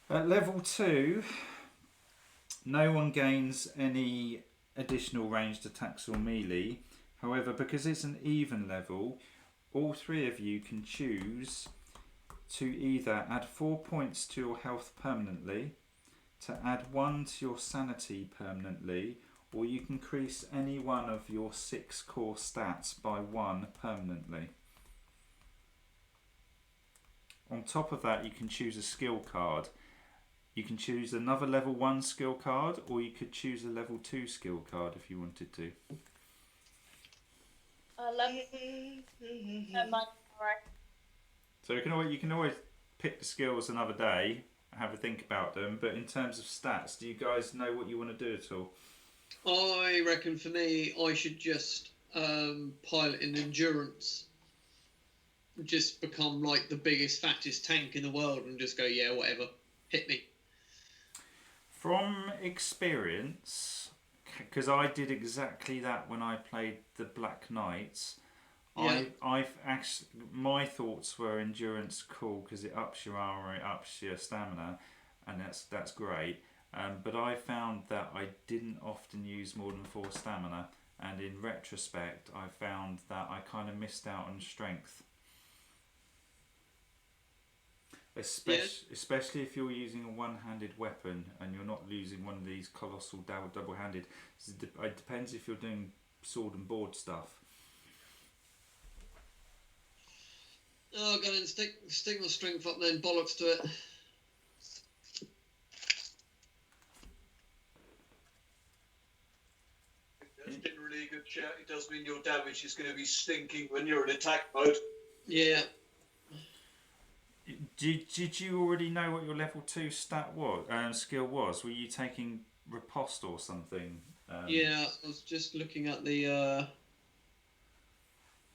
At level 2, no one gains any additional ranged attacks or melee. However, because it's an even level, all 3 of you can choose to either add 4 points to your health permanently, to add 1 to your sanity permanently, or you can increase any one of your 6 core stats by 1 permanently. On top of that, you can choose a skill card. You can choose another level 1 skill card, or you could choose a level 2 skill card if you wanted to. So you can always pick the skills another day, have a think about them, but in terms of stats, do you guys know what you want to do at all? I reckon for me, I should just pilot in endurance. just become like the biggest, fattest tank in the world and just go, yeah, whatever, hit me. From experience, because I did exactly that when I played the Black Knights. Yeah. I've actually, my thoughts were endurance cool because it ups your armor, it ups your stamina, and that's great. But I found that I didn't often use more than 4 stamina, and in retrospect, I found that I kind of missed out on strength. Especially if you're using a one-handed weapon and you're not using one of these colossal double-handed. It depends if you're doing sword and board stuff. Oh, go and stick my strength up then, bollocks to it. That's generally a good shout. It does mean your damage is going to be stinking when you're in attack mode. Yeah. Did you already know what your level 2 stat was? Skill was? Were you taking riposte or something? Yeah, I was just looking at the.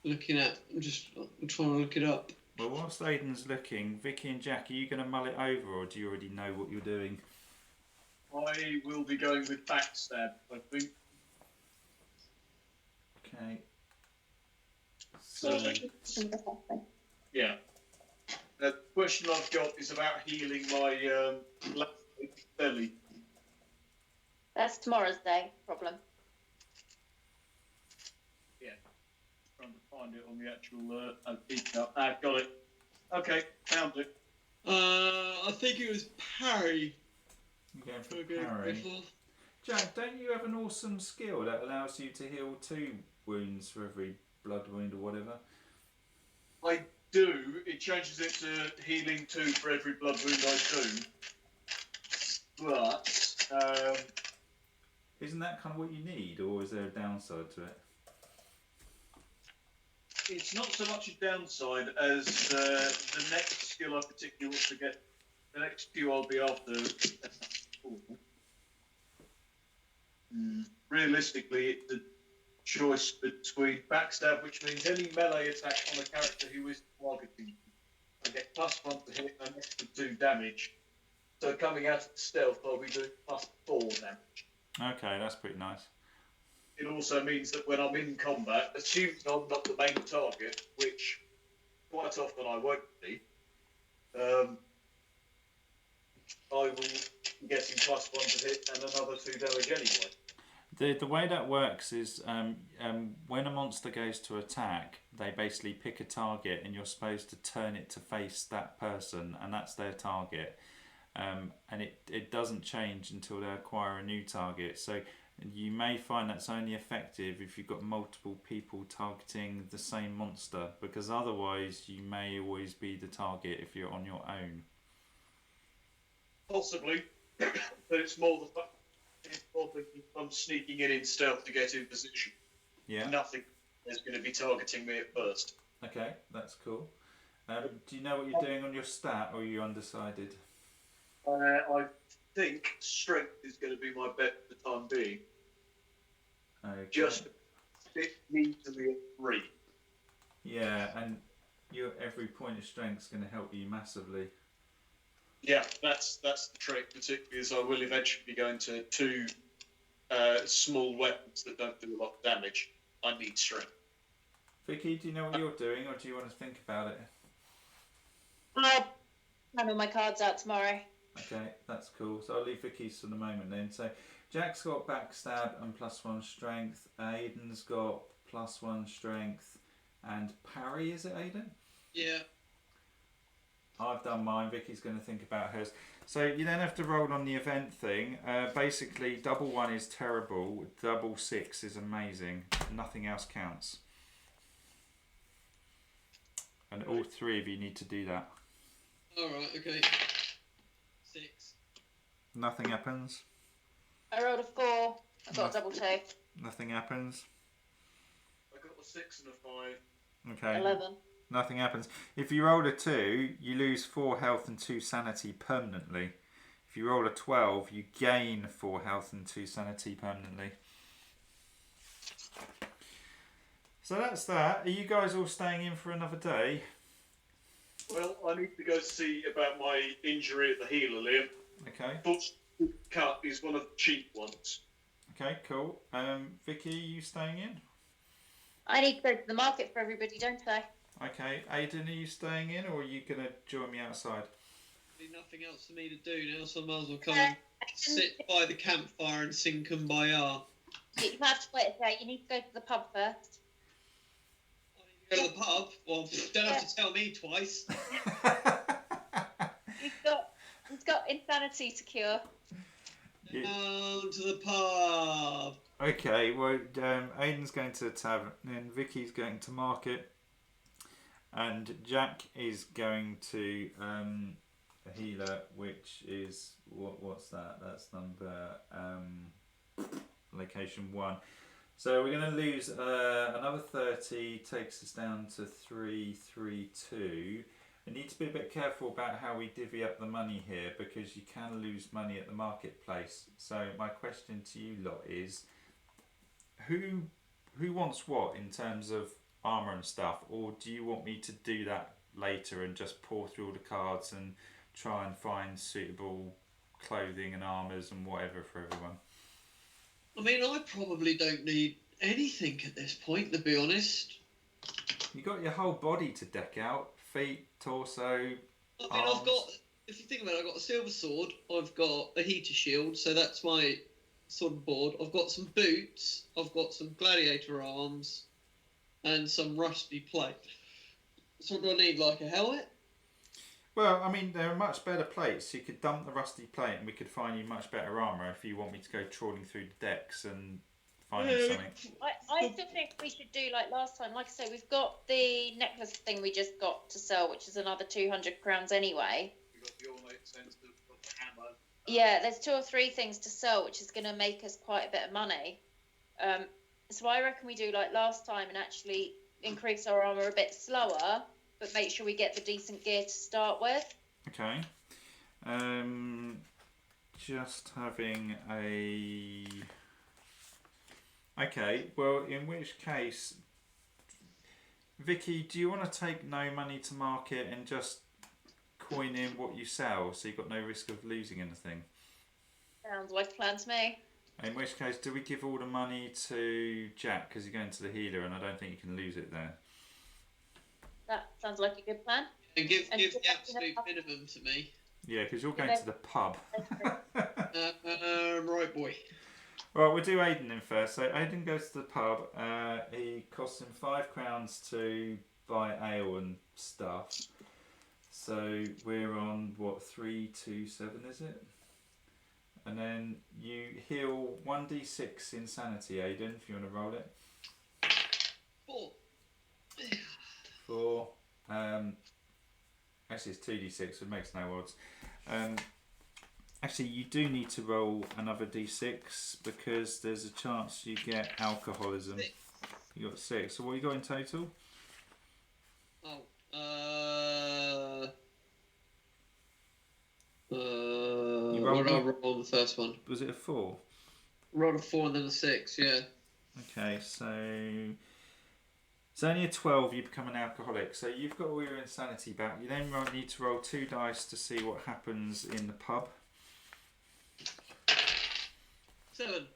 I'm trying to look it up. Well, whilst Aiden's looking, Vicky and Jack, are you going to mull it over, or do you already know what you're doing? I will be going with backstab, I think. Okay. So, yeah. The question I've got is about healing my belly. That's tomorrow's day problem. Trying to find it on the actual detail. I've got it. Okay, found it. I think it was parry. You're going for parry. Jack, don't you have an awesome skill that allows you to heal 2 wounds for every blood wound or whatever? I do. It changes it to healing 2 for every blood wound I do. But isn't that kind of what you need, or is there a downside to it? it's not so much a downside as the next skill I particularly want to get. The next few I'll be after. Realistically, it's a choice between backstab, which means any melee attack on a character who is targeting. I get +1 to hit and an extra 2 damage. So coming out of stealth, I'll be doing +4 damage. Okay, that's pretty nice. It also means that when I'm in combat, assuming I'm not the main target, which quite often I won't be, I will be getting +1 to hit and another 2 damage anyway. The way that works is when a monster goes to attack, they basically pick a target and you're supposed to turn it to face that person, and that's their target. And it doesn't change until they acquire a new target. So you may find that's only effective if you've got multiple people targeting the same monster, because otherwise you may always be the target if you're on your own. Possibly, but it's more the fact I'm sneaking in stealth to get in position. Yeah. Nothing is going to be targeting me at first. Okay, that's cool. Do you know what you're doing on your stat, or are you undecided? I think strength is going to be my bet for the time being. Okay. Just it needs to be at 3. Yeah, and every point of strength is going to help you massively. Yeah, that's the trick, particularly as I will eventually be going to 2 small weapons that don't do a lot of damage. I need strength. Vicky, do you know what you're doing, or do you want to think about it? I'll handle my cards out tomorrow. Okay, that's cool. So I'll leave Vicky's for the moment then. So Jack's got backstab and +1 strength. Aiden's got +1 strength and parry. Is it, Aiden? Yeah. I've done mine. Vicky's going to think about hers. So you then have to roll on the event thing. Basically, double 1 is terrible. Double 6 is amazing. Nothing else counts. And all 3 of you need to do that. Alright, okay. 6. Nothing happens. I rolled a 4. I got a double 2. Nothing happens. I got a 6 and a 5. Okay. 11. Nothing happens. If you roll a 2, you lose 4 health and 2 sanity permanently. If you roll a 12, you gain 4 health and 2 sanity permanently. So that's that. Are you guys all staying in for another day? Well, I need to go see about my injury at the healer, Liam. Okay. Foot cut is one of the cheap ones. Okay, cool. Vicky, you staying in? I need to go to the market for everybody, don't I? Okay. Aidan, are you staying in, or are you going to join me outside? There's nothing else for me to do now, so I might as well come and sit by the campfire and sing Kumbaya. You have to wait a day. You need to go to the pub first. Go to the pub? Well, don't have to tell me twice. He's got insanity to cure. Down to the pub. Okay, well, Aidan's going to the tavern, and Vicky's going to market, and Jack is going to a healer, which is what's that? That's number location 1. So we're going to lose another 30, takes us down to 332. We need to be a bit careful about how we divvy up the money here, because you can lose money at the marketplace. So my question to you lot is, who wants what in terms of armour and stuff, or do you want me to do that later and just pour through all the cards and try and find suitable clothing and armours and whatever for everyone? I mean, I probably don't need anything at this point, to be honest. You got your whole body to deck out, feet, torso, I mean, arms. I've got, if you think about it, I've got a silver sword, I've got a heater shield, so that's my sword and board. I've got some boots, I've got some gladiator arms, and some rusty plate. So what do I need, like a helmet? Well, I mean, there are much better plates. You could dump the rusty plate and we could find you much better armour if you want me to go trawling through the decks and find you something. I still think we should do like last time. Like I say, we've got the necklace thing we just got to sell, which is another 200 crowns anyway. We've got the ornate sensitive, got the hammer. Yeah, there's 2 or 3 things to sell, which is going to make us quite a bit of money. So I reckon we do like last time and actually increase our armour a bit slower, but make sure we get the decent gear to start with. Okay. Just having a... Okay, well, in which case, Vicky, do you want to take no money to market and just coin in what you sell, so you've got no risk of losing anything? Sounds like a plan to me. In which case, do we give all the money to Jack, because you're going to the healer and I don't think you can lose it there? That sounds like a good plan. And give the absolute minimum to me. Yeah, because you're going to the pub. Right, boy. Right, we'll do Aidan in first. So Aidan goes to the pub. He costs him 5 crowns to buy ale and stuff. So we're on, what, 327, is it? And then you heal 1d6 insanity, Aidan, if you want to roll it. 4. 4. Actually, it's 2d6, so it makes no odds. Actually, you do need to roll another d6 because there's a chance you get alcoholism. 6. You got 6. So what you got in total? What did I roll on the first one? Was it a 4? Rolled a 4 and then a 6, yeah. Okay, so it's only a 12, you become an alcoholic. So you've got all your insanity back. You then need to roll 2 dice to see what happens in the pub. 7.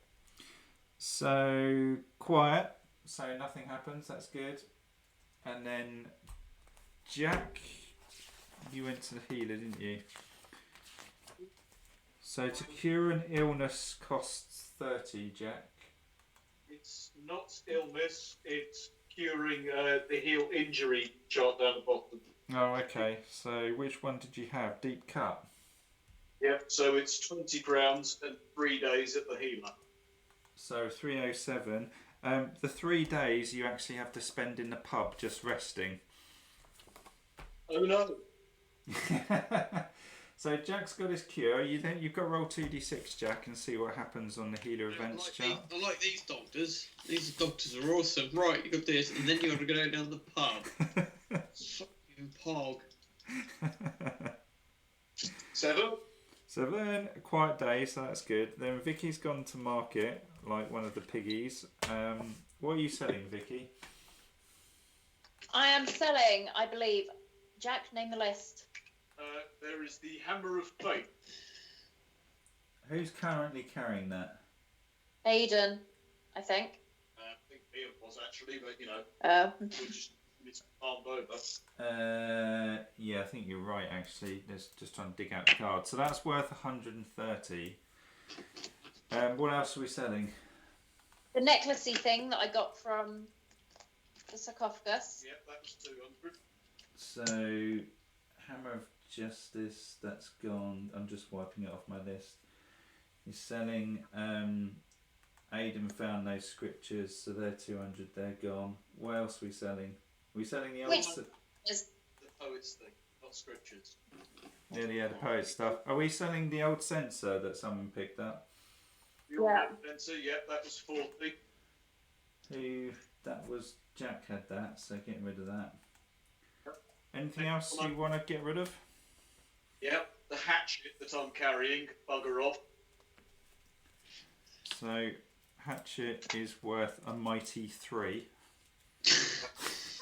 So quiet, so nothing happens, that's good. And then Jack, you went to the healer, didn't you? So to cure an illness costs 30, Jack. It's not illness, it's curing the heal injury chart down the bottom. Oh, okay. So which one did you have? Deep cut? Yep, so it's 20 crowns and 3 days at the healer. So 307. The 3 days you actually have to spend in the pub just resting. Oh no! So Jack's got his cure. You've got to roll 2d6, Jack, and see what happens on the healer events chart. I like these doctors. These doctors are awesome. Right, you got this, and then you got to go down the pub. Fucking pog. 7. 7, quiet day, so that's good. Then Vicky's gone to market, like one of the piggies. What are you selling, Vicky? I am selling, I believe, Jack, name the list. There is the Hammer of Fate. Who's currently carrying that? Aiden, I think. I think Ian was actually, but Oh. we just it's palmed over. Yeah, I think you're right. Actually, just trying to dig out the card. So that's worth 130. What else are we selling? The necklacey thing that I got from the sarcophagus. Yep, that was 200. So, Hammer of Justice, that's gone. I'm just wiping it off my list. You're selling. Aidan found those scriptures, so they're 200. They're gone. What else are we selling? Are we selling the old? The poet's thing, not scriptures. Yeah, the poet stuff. Are we selling the old censer that someone picked up? Yeah. Yep, that was 40. That was Jack had that, so getting rid of that. Anything else you want to get rid of? Yep, the hatchet that I'm carrying, bugger off. So, hatchet is worth a mighty 3.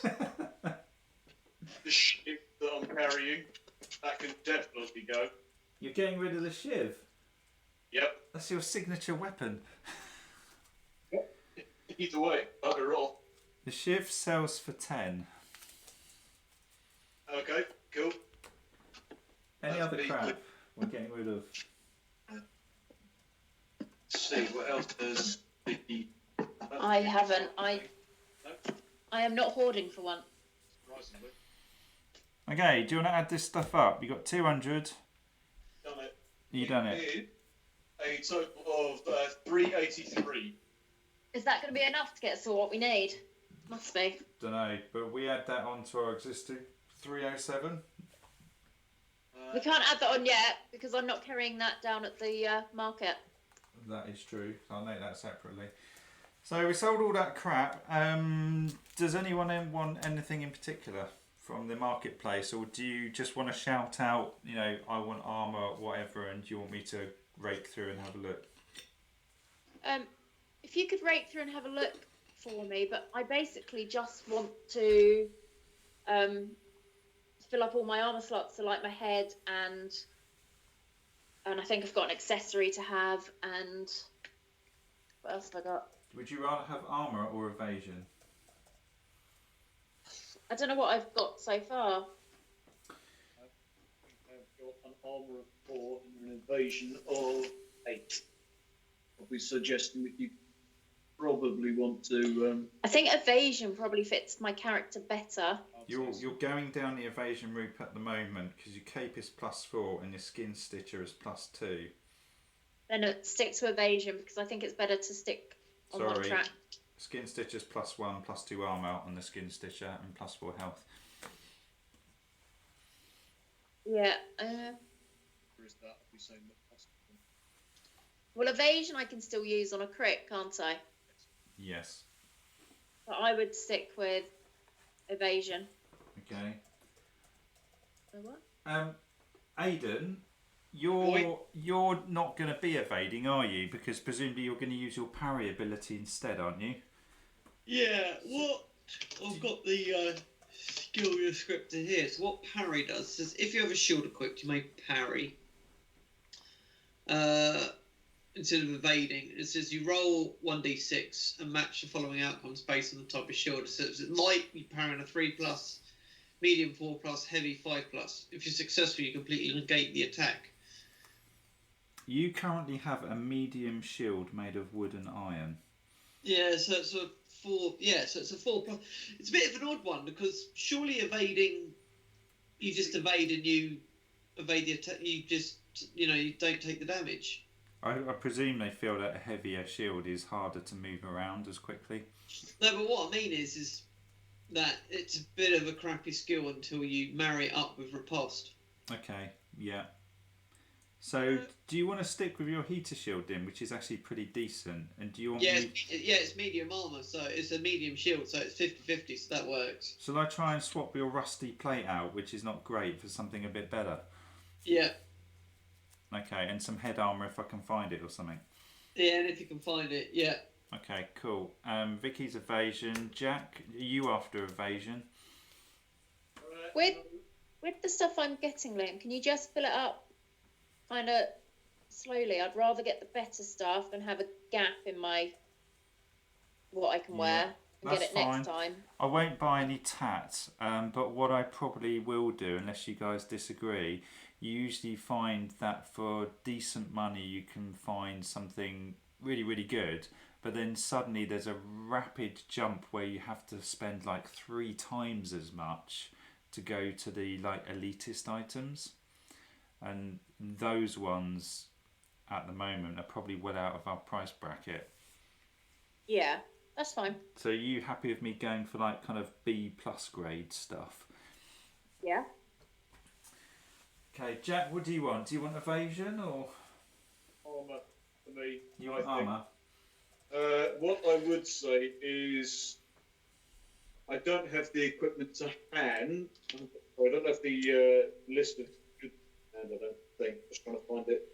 The shiv that I'm carrying, that can definitely go. You're getting rid of the shiv? Yep. That's your signature weapon. Either way, bugger off. The shiv sells for 10. Okay, cool. Any That's other me. crap we're getting rid of? Let's see, what else does Vicky... I haven't. I No, am not hoarding for one. surprisingly. Okay, do you want to add this stuff up? You got 200. Done it. You done it? A total of 383. Is that going to be enough to get us all what we need? Must be. Don't know, but we add that on to our existing 307. We can't add that on yet because I'm not carrying that down at the market. That is true. I'll note that separately. So we sold all that crap. Does anyone want anything in particular from the marketplace, or do you just want to shout out, I want armour, whatever, and do you want me to rake through and have a look? If you could rake through and have a look for me, but I basically just want to fill up all my armour slots, so like my head and I think I've got an accessory to have, and what else have I got? Would you rather have armour or evasion? I don't know what I've got so far. I've got an armour of 4 and an evasion of 8. I'll be suggesting that you probably want to... I think evasion probably fits my character better. You're going down the evasion route at the moment because your cape is +4 and your skin stitcher is +2. Then stick to evasion because I think it's better to stick on one track. Skin stitcher's +1, +2 armour on the skin stitcher, and +4 health. Yeah. Where is that? I'll be saying that possible. Well, evasion I can still use on a crit, can't I? Yes. But I would stick with evasion. Okay. What? Aidan, you're not going to be evading, are you? Because presumably you're going to use your parry ability instead, aren't you? Yeah, I've got the skill descriptor here. So what parry does is if you have a shield equipped, you may parry instead of evading. It says you roll 1d6 and match the following outcomes based on the type of shield. So it's light, you parry on a 3+, medium 4+, heavy 5+. If you're successful, you completely negate the attack. You currently have a medium shield made of wood and iron. Yeah, so it's a 4. Yeah, so it's a 4+. It's a bit of an odd one because surely evading, you just evade and you evade the attack. You just you don't take the damage. I presume they feel that a heavier shield is harder to move around as quickly. No, but what I mean is that it's a bit of a crappy skill until you marry it up with riposte. Okay, yeah. So, do you want to stick with your heater shield then, which is actually pretty decent? And do you want me... it's medium armour, so it's a medium shield, so it's 50-50, so that works. Shall I try and swap your rusty plate out, which is not great, for something a bit better? Yeah. Okay, and some head armour if I can find it or something. Yeah, and if you can find it, yeah. Okay, cool. Vicky's evasion. Jack, are you after evasion? With With the stuff I'm getting, Liam, can you just fill it up kind of slowly? I'd rather get the better stuff and have a gap in my what I can wear and get that's it fine. next time. I won't buy any tat, but what I probably will do, unless you guys disagree, you usually find that for decent money you can find something really, really good, but then suddenly there's a rapid jump where you have to spend like 3 times as much to go to the like elitist items, and those ones at the moment are probably well out of our price bracket. Yeah, that's fine. So are you happy with me going for like kind of B+ grade stuff? Yeah. Okay, Jack, what do you want? Do you want evasion or Armour for me. you want I think. armour? What I would say is I don't have the equipment to hand. I don't have the list of good hand, I don't think. Just trying to find it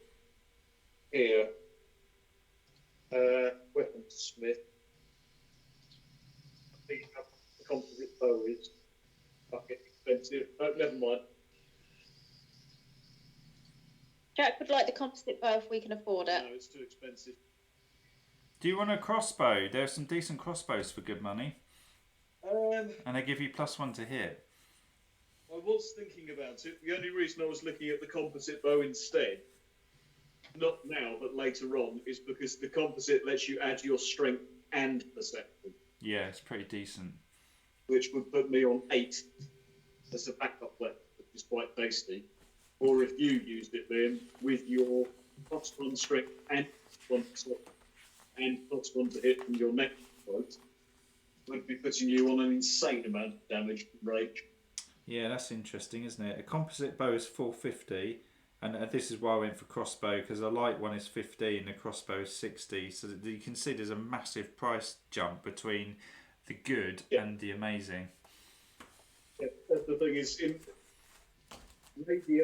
here. Weaponsmith. I think the composite bow is fucking expensive. Oh, never mind. Jack would like the composite bow if we can afford it. No, it's too expensive. Do you want a crossbow? There are some decent crossbows for good money, and they give you +1 to hit. I was thinking about it. The only reason I was looking at the composite bow instead, not now but later on, is because the composite lets you add your strength and perception, Yeah, it's pretty decent. which would put me on 8 as a backup weapon, which is quite tasty. Or if you used it then with your +1 strength and +1 perception and +1 to hit from your next quote, would be putting you on an insane amount of damage from rage. Yeah, that's interesting, isn't it? A composite bow is 450, and this is why I went for crossbow, because a light one is 50 and the crossbow is 60. So that you can see there's a massive price jump between the good and the amazing. Yeah, that's the thing is, maybe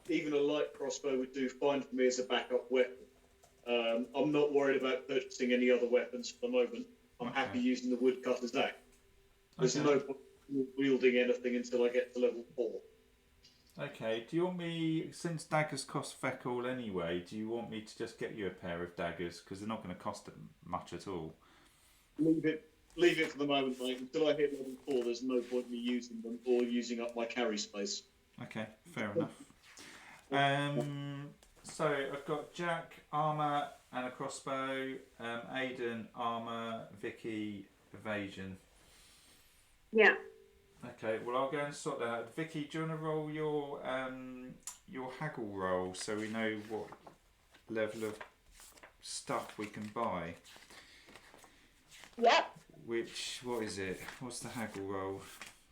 even a light crossbow would do fine for me as a backup weapon. I'm not worried about purchasing any other weapons for the moment. I'm happy using the woodcutter's axe. There's no point in wielding anything until I get to level 4. Okay, do you want me, since daggers cost feck all anyway, do you want me to just get you a pair of daggers? Because they're not going to cost much at all. Leave it for the moment, mate. Until I hit level 4, there's no point in me using them or using up my carry space. Okay, fair enough. So I've got Jack, armour and a crossbow, Aidan, armour, Vicky, evasion. Yeah. Okay, well I'll go and sort that out. Vicky, do you want to roll your haggle roll so we know what level of stuff we can buy? Yep. What is it? What's the haggle roll?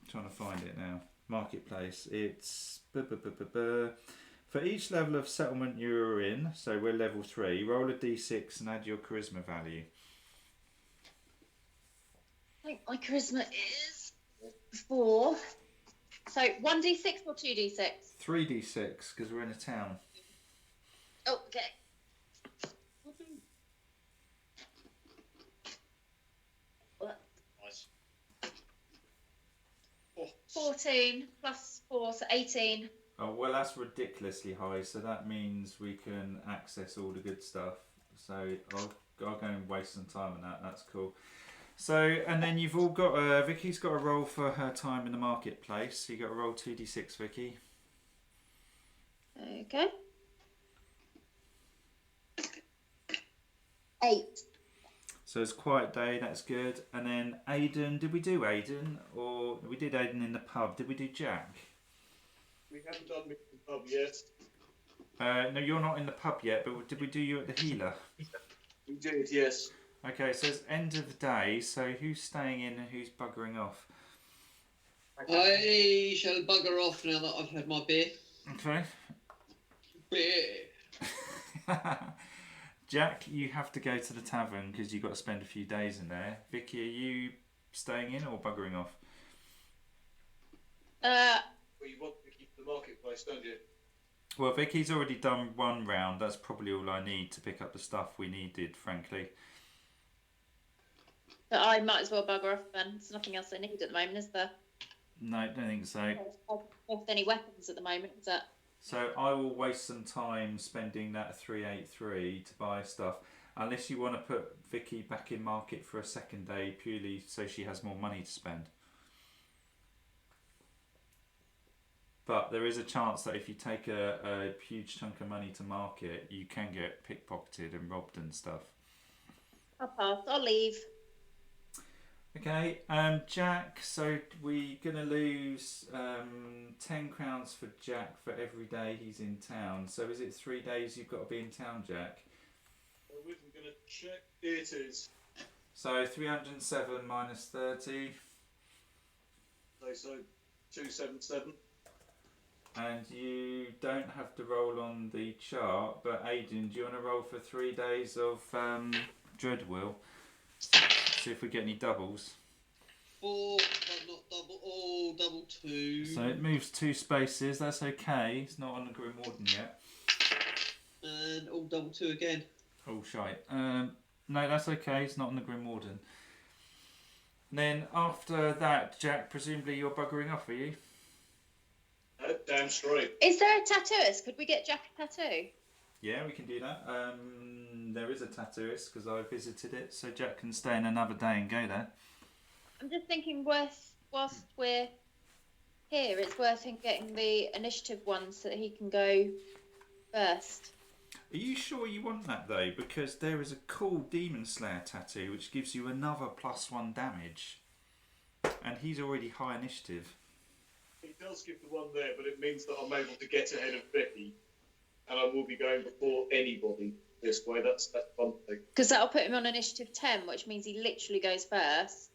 I'm trying to find it now. Marketplace. It's for each level of settlement you're in, so we're level 3, roll a d6 and add your charisma value. I think my charisma is 4. So 1d6 or 2d6? 3d6 because we're in a town. Oh, okay. Nice. 14 plus 4, so 18. Oh well, that's ridiculously high. So that means we can access all the good stuff. So I'll go and waste some time on that. That's cool. So and then you've all got Vicky's got a roll for her time in the marketplace. So you got to roll 2d6, Vicky. Okay. 8. So it's quiet day. That's good. And then Aidan, did we do Aidan or we did Aidan in the pub? Did we do Jack? We haven't done me in the pub yet. No, you're not in the pub yet. But did we do you at the healer? We did, yes. Okay, so it's end of the day. So who's staying in and who's buggering off? I shall bugger off now that I've had my beer. Okay. Beer. Jack, you have to go to the tavern because you've got to spend a few days in there. Vicky, are you staying in or buggering off? Well, you want to keep the marketplace, don't you? Well, Vicky's already done one round. That's probably all I need to pick up the stuff we needed, frankly. But I might as well bugger off then. There's nothing else I need at the moment, is there? No, I don't think so. With any weapons at the moment, is that? So I will waste some time spending that 383 to buy stuff, unless you want to put Vicky back in market for a second day purely so she has more money to spend. But there is a chance that if you take a huge chunk of money to market, you can get pickpocketed and robbed and stuff. I'll pass. I'll leave. Okay, Jack, so we're going to lose 10 crowns for Jack for every day he's in town. So is it 3 days you've got to be in town, Jack? I'm going to check. It is. So 307 minus 30. So 277. And you don't have to roll on the chart, but Aidan, do you want to roll for 3 days of Dreadwill? See if we get any doubles. 4, but not double. Oh, double 2. So it moves 2 spaces, that's okay. It's not on the Grim Warden yet. And all double 2 again. Oh, shite. No, that's okay, it's not on the Grim Warden. Then after that, Jack, presumably you're buggering off, are you? Damn straight. Is there a tattooist? Could we get Jack a tattoo? Yeah, we can do that. There is a tattooist because I visited it, so Jack can stay in another day and go there. I'm just thinking, whilst we're here, it's worth him getting the initiative one so that he can go first. Are you sure you want that though? Because there is a cool Demon Slayer tattoo which gives you another +1 damage, and he's already high initiative. He does give the one there, but it means that I'm able to get ahead of Becky, and I will be going before anybody this way. That's one thing. Because that'll put him on initiative 10, which means he literally goes first.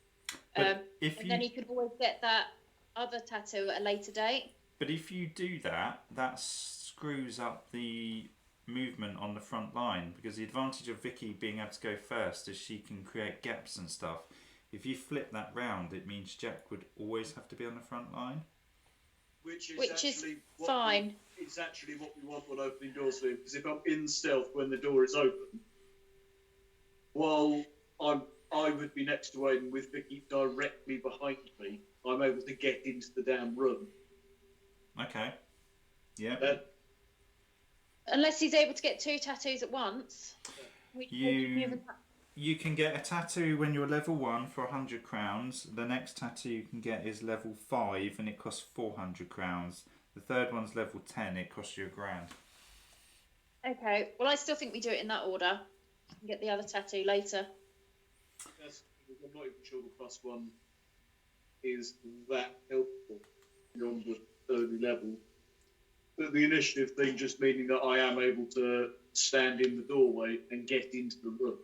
But if and then he could always get that other tattoo at a later date. But if you do that, that screws up the movement on the front line, because the advantage of Vicky being able to go first is she can create gaps and stuff. If you flip that round, it means Jack would always have to be on the front line. Which is fine. It's actually what we want on opening doors for him, because if I'm in stealth when the door is open, while I would be next to Aidan with Vicky directly behind me, I'm able to get into the damn room. Okay. Yeah. Unless he's able to get 2 tattoos at once. You can get a tattoo when you're level 1 for 100 crowns. The next tattoo you can get is level 5 and it costs 400 crowns. The third one's level 10, it costs you £1,000. Okay, well I still think we do it in that order. And get the other tattoo later. I'm not even sure the +1 is that helpful beyond the 30 level. But the initiative thing just meaning that I am able to stand in the doorway and get into the room.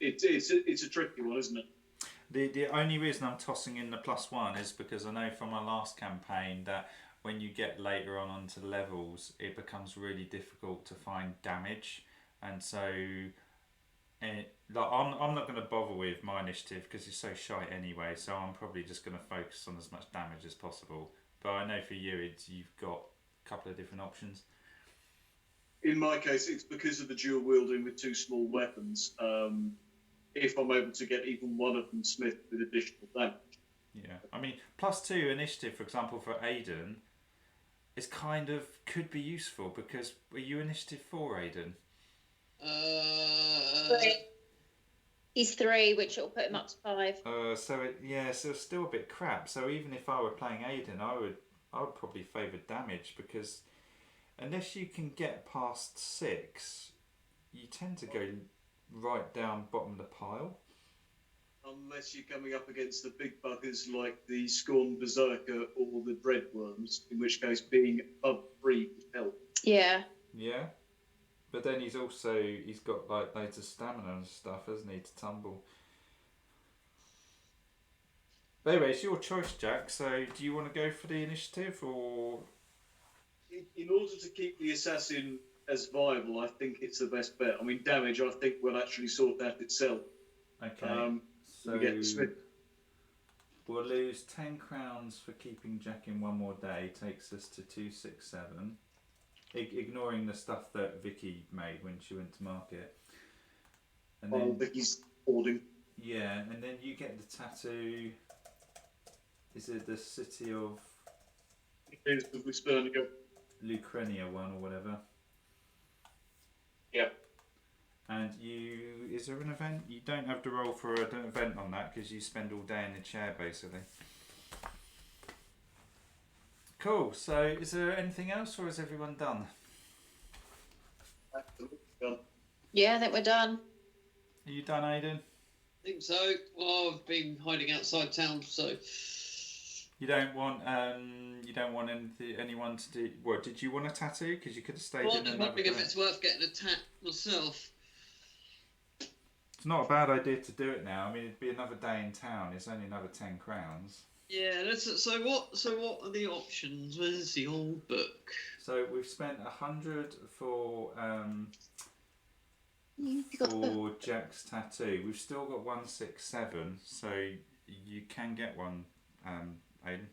It's a tricky one, isn't it? The only reason I'm tossing in the +1 is because I know from my last campaign that when you get later on onto the levels, it becomes really difficult to find damage, and so I'm not going to bother with my initiative because it's so shite anyway. So I'm probably just going to focus on as much damage as possible. But I know for you, you've got a couple of different options. In my case, it's because of the dual wielding with 2 small weapons. If I'm able to get even one of them smithed with additional damage. Yeah, I mean, +2 initiative, for example, for Aidan, is kind of could be useful because were you initiative 4, Aidan? 3. He's 3, which will put him up to 5. So it's still a bit crap. So even if I were playing Aidan, I would probably favour damage, because unless you can get past 6, you tend to go right down bottom of the pile. Unless you're coming up against the big buggers like the Scorn Berserker or the Dreadworms, in which case being above 3 would help. Yeah. Yeah. But then he's got like loads of stamina and stuff, hasn't he, to tumble. But anyway, it's your choice, Jack. So do you want to go for the initiative or? In order to keep the assassin as viable, I think it's the best bet. I mean, damage I think will actually sort out itself. Okay. So get the smith. We'll lose 10 crowns for keeping Jack in one more day. Takes us to 267. Ignoring the stuff that Vicky made when she went to market. And then Vicky's hoarding. Yeah, and then you get the tattoo. Is it the city of It is with Spernigo. Lucrenia one or whatever? Yep. And is there an event? You don't have to roll for an event on that because you spend all day in the chair basically. Cool. So, is there anything else, or is everyone done? Done. Yeah, I think we're done. Are you done, Aidan? I think so. Well, I've been hiding outside town, so You don't want anyone to do. What did you want a tattoo? Because you could have stayed well, in I'm just another. wondering if bed. it's worth getting a tat myself. It's not a bad idea to do it now. I mean, it'd be another day in town. It's only another 10 crowns. Yeah. So what are the options? Where's the old book? So we've spent 100 for You got the book. Jack's tattoo. We've still got 167, so you can get one, Aidan.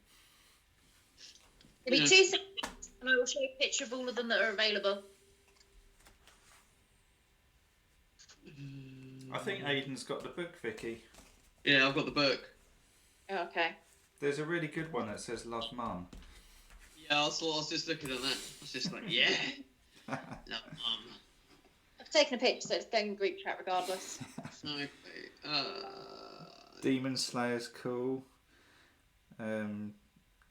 Give me Yeah. 2 seconds, and I will show you a picture of all of them that are available. I think Aidan's got the book, Vicky. Yeah, I've got the book. Okay. There's a really good one that says "Love, Mum." Yeah, I was just looking at that. I was just like, yeah. No, I've taken a picture, so it's going in group chat regardless. okay. Demon Slayer's cool.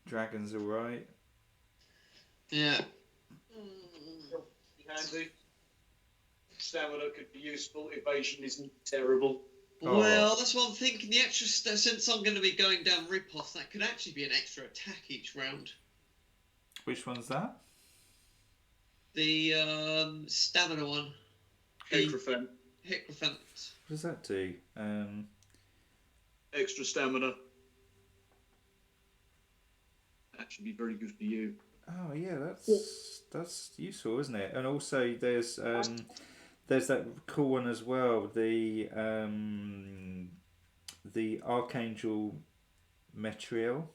Dragon's alright. Yeah. Handy. Stamina could be useful. Evasion isn't terrible. Oh. Well, that's what I'm thinking. The extra, since I'm going to be going down ripoff, that could actually be an extra attack each round. Which one's that? The stamina one. Hecrophant. Hecrophant. What does that do? Extra stamina. That should be very good for you. Oh yeah, that's useful, isn't it? And also there's that cool one as well. The Archangel Metriel.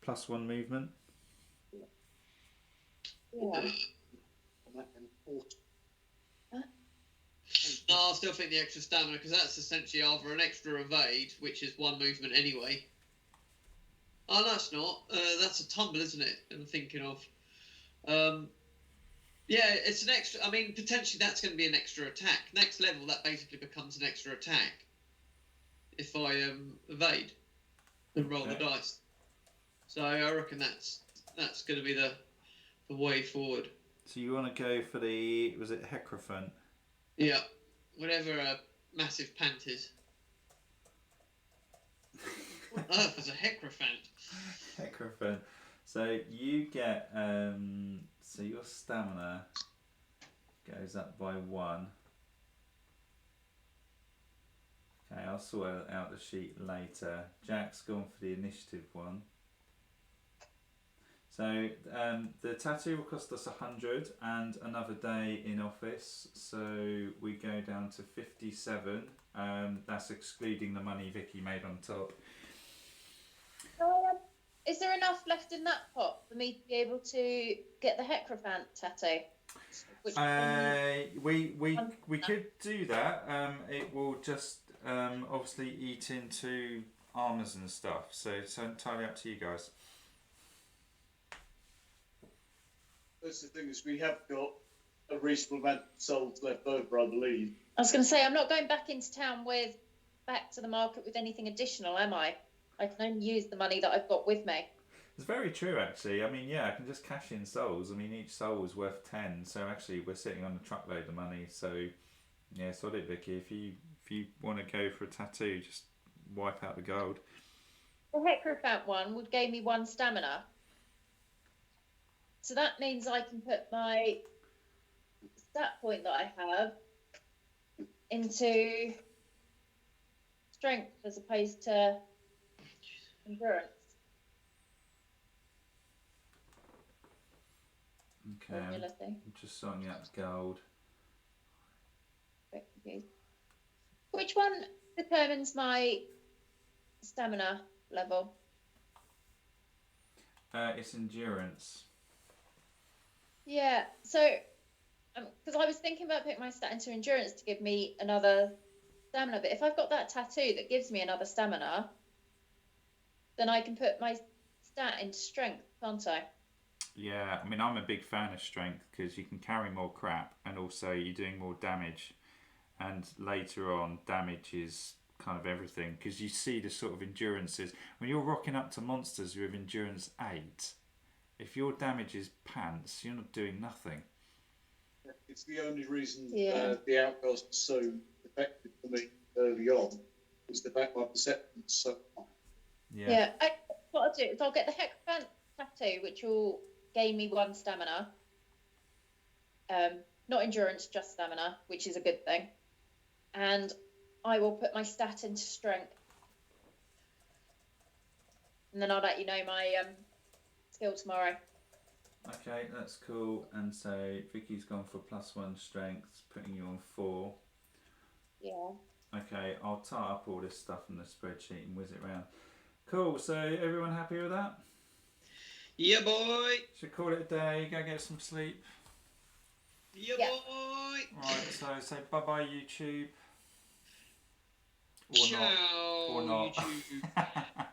+1 movement. Yeah. No, I still think the extra stamina, because that's essentially either an extra evade, which is 1 movement anyway. Oh, no, it's not. That's a tumble, isn't it? I'm thinking of. Yeah, it's an extra. I mean, potentially that's going to be an extra attack. Next level, that basically becomes an extra attack if I evade and roll the dice. So I reckon that's going to be the way forward. So you want to go for the, was it Hecrophant? Yeah, whatever a massive pant is. What on earth is a Hecrophant? Hecrophant. So you get, so your stamina goes up by 1. Okay, I'll sort out the sheet later. Jack's gone for the initiative one. So the tattoo will cost us 100 and another day in office. So we go down to 57. That's excluding the money Vicky made on top. Is there enough left in that pot for me to be able to get the Hecrophant tattoo? We could do that. It will just obviously eat into armours and stuff. So it's entirely up to you guys. That's the thing, is we have got a reasonable amount of souls left over, I believe. I was going to say, I'm not going back into town back to the market with anything additional, am I? I can only use the money that I've got with me. It's very true, actually. I mean, yeah, I can just cash in souls. I mean, each soul is worth 10, so actually we're sitting on a truckload of money. So, yeah, sod it, Vicky. If you want to go for a tattoo, just wipe out the gold. The Hecrophant one would give me 1 stamina. So that means I can put my stat point that I have into strength as opposed to endurance. Okay, I'm Agility. just sorting out the gold. Bit confused. Which one determines my stamina level? It's endurance. Yeah, so Because I was thinking about putting my stat into endurance to give me another stamina, but if I've got that tattoo that gives me another stamina, then I can put my stat into strength, can't I? Yeah, I mean, I'm a big fan of strength because you can carry more crap and also you're doing more damage. And later on, damage is kind of everything because you see the sort of endurances. When you're rocking up to monsters with endurance 8, if your damage is pants, you're not doing nothing. It's the only reason Yeah. the Outcast was so effective for me early on, was the fact my perception was so high. Yeah. What I'll do is I'll get the Hecrophant tattoo, which will gain me 1 stamina. Not endurance, just stamina, which is a good thing. And I will put my stat into strength. And then I'll let you know my skill tomorrow. Okay, that's cool. And so Vicky's gone for +1 strength, putting you on 4. Yeah. Okay, I'll tie up all this stuff in the spreadsheet and whiz it around. Cool, so everyone happy with that? Yeah, boy. Should call it a day, go get some sleep. Yeah, Yeah. boy. Right, so say bye-bye YouTube. Or Ciao, not. Or not. YouTube.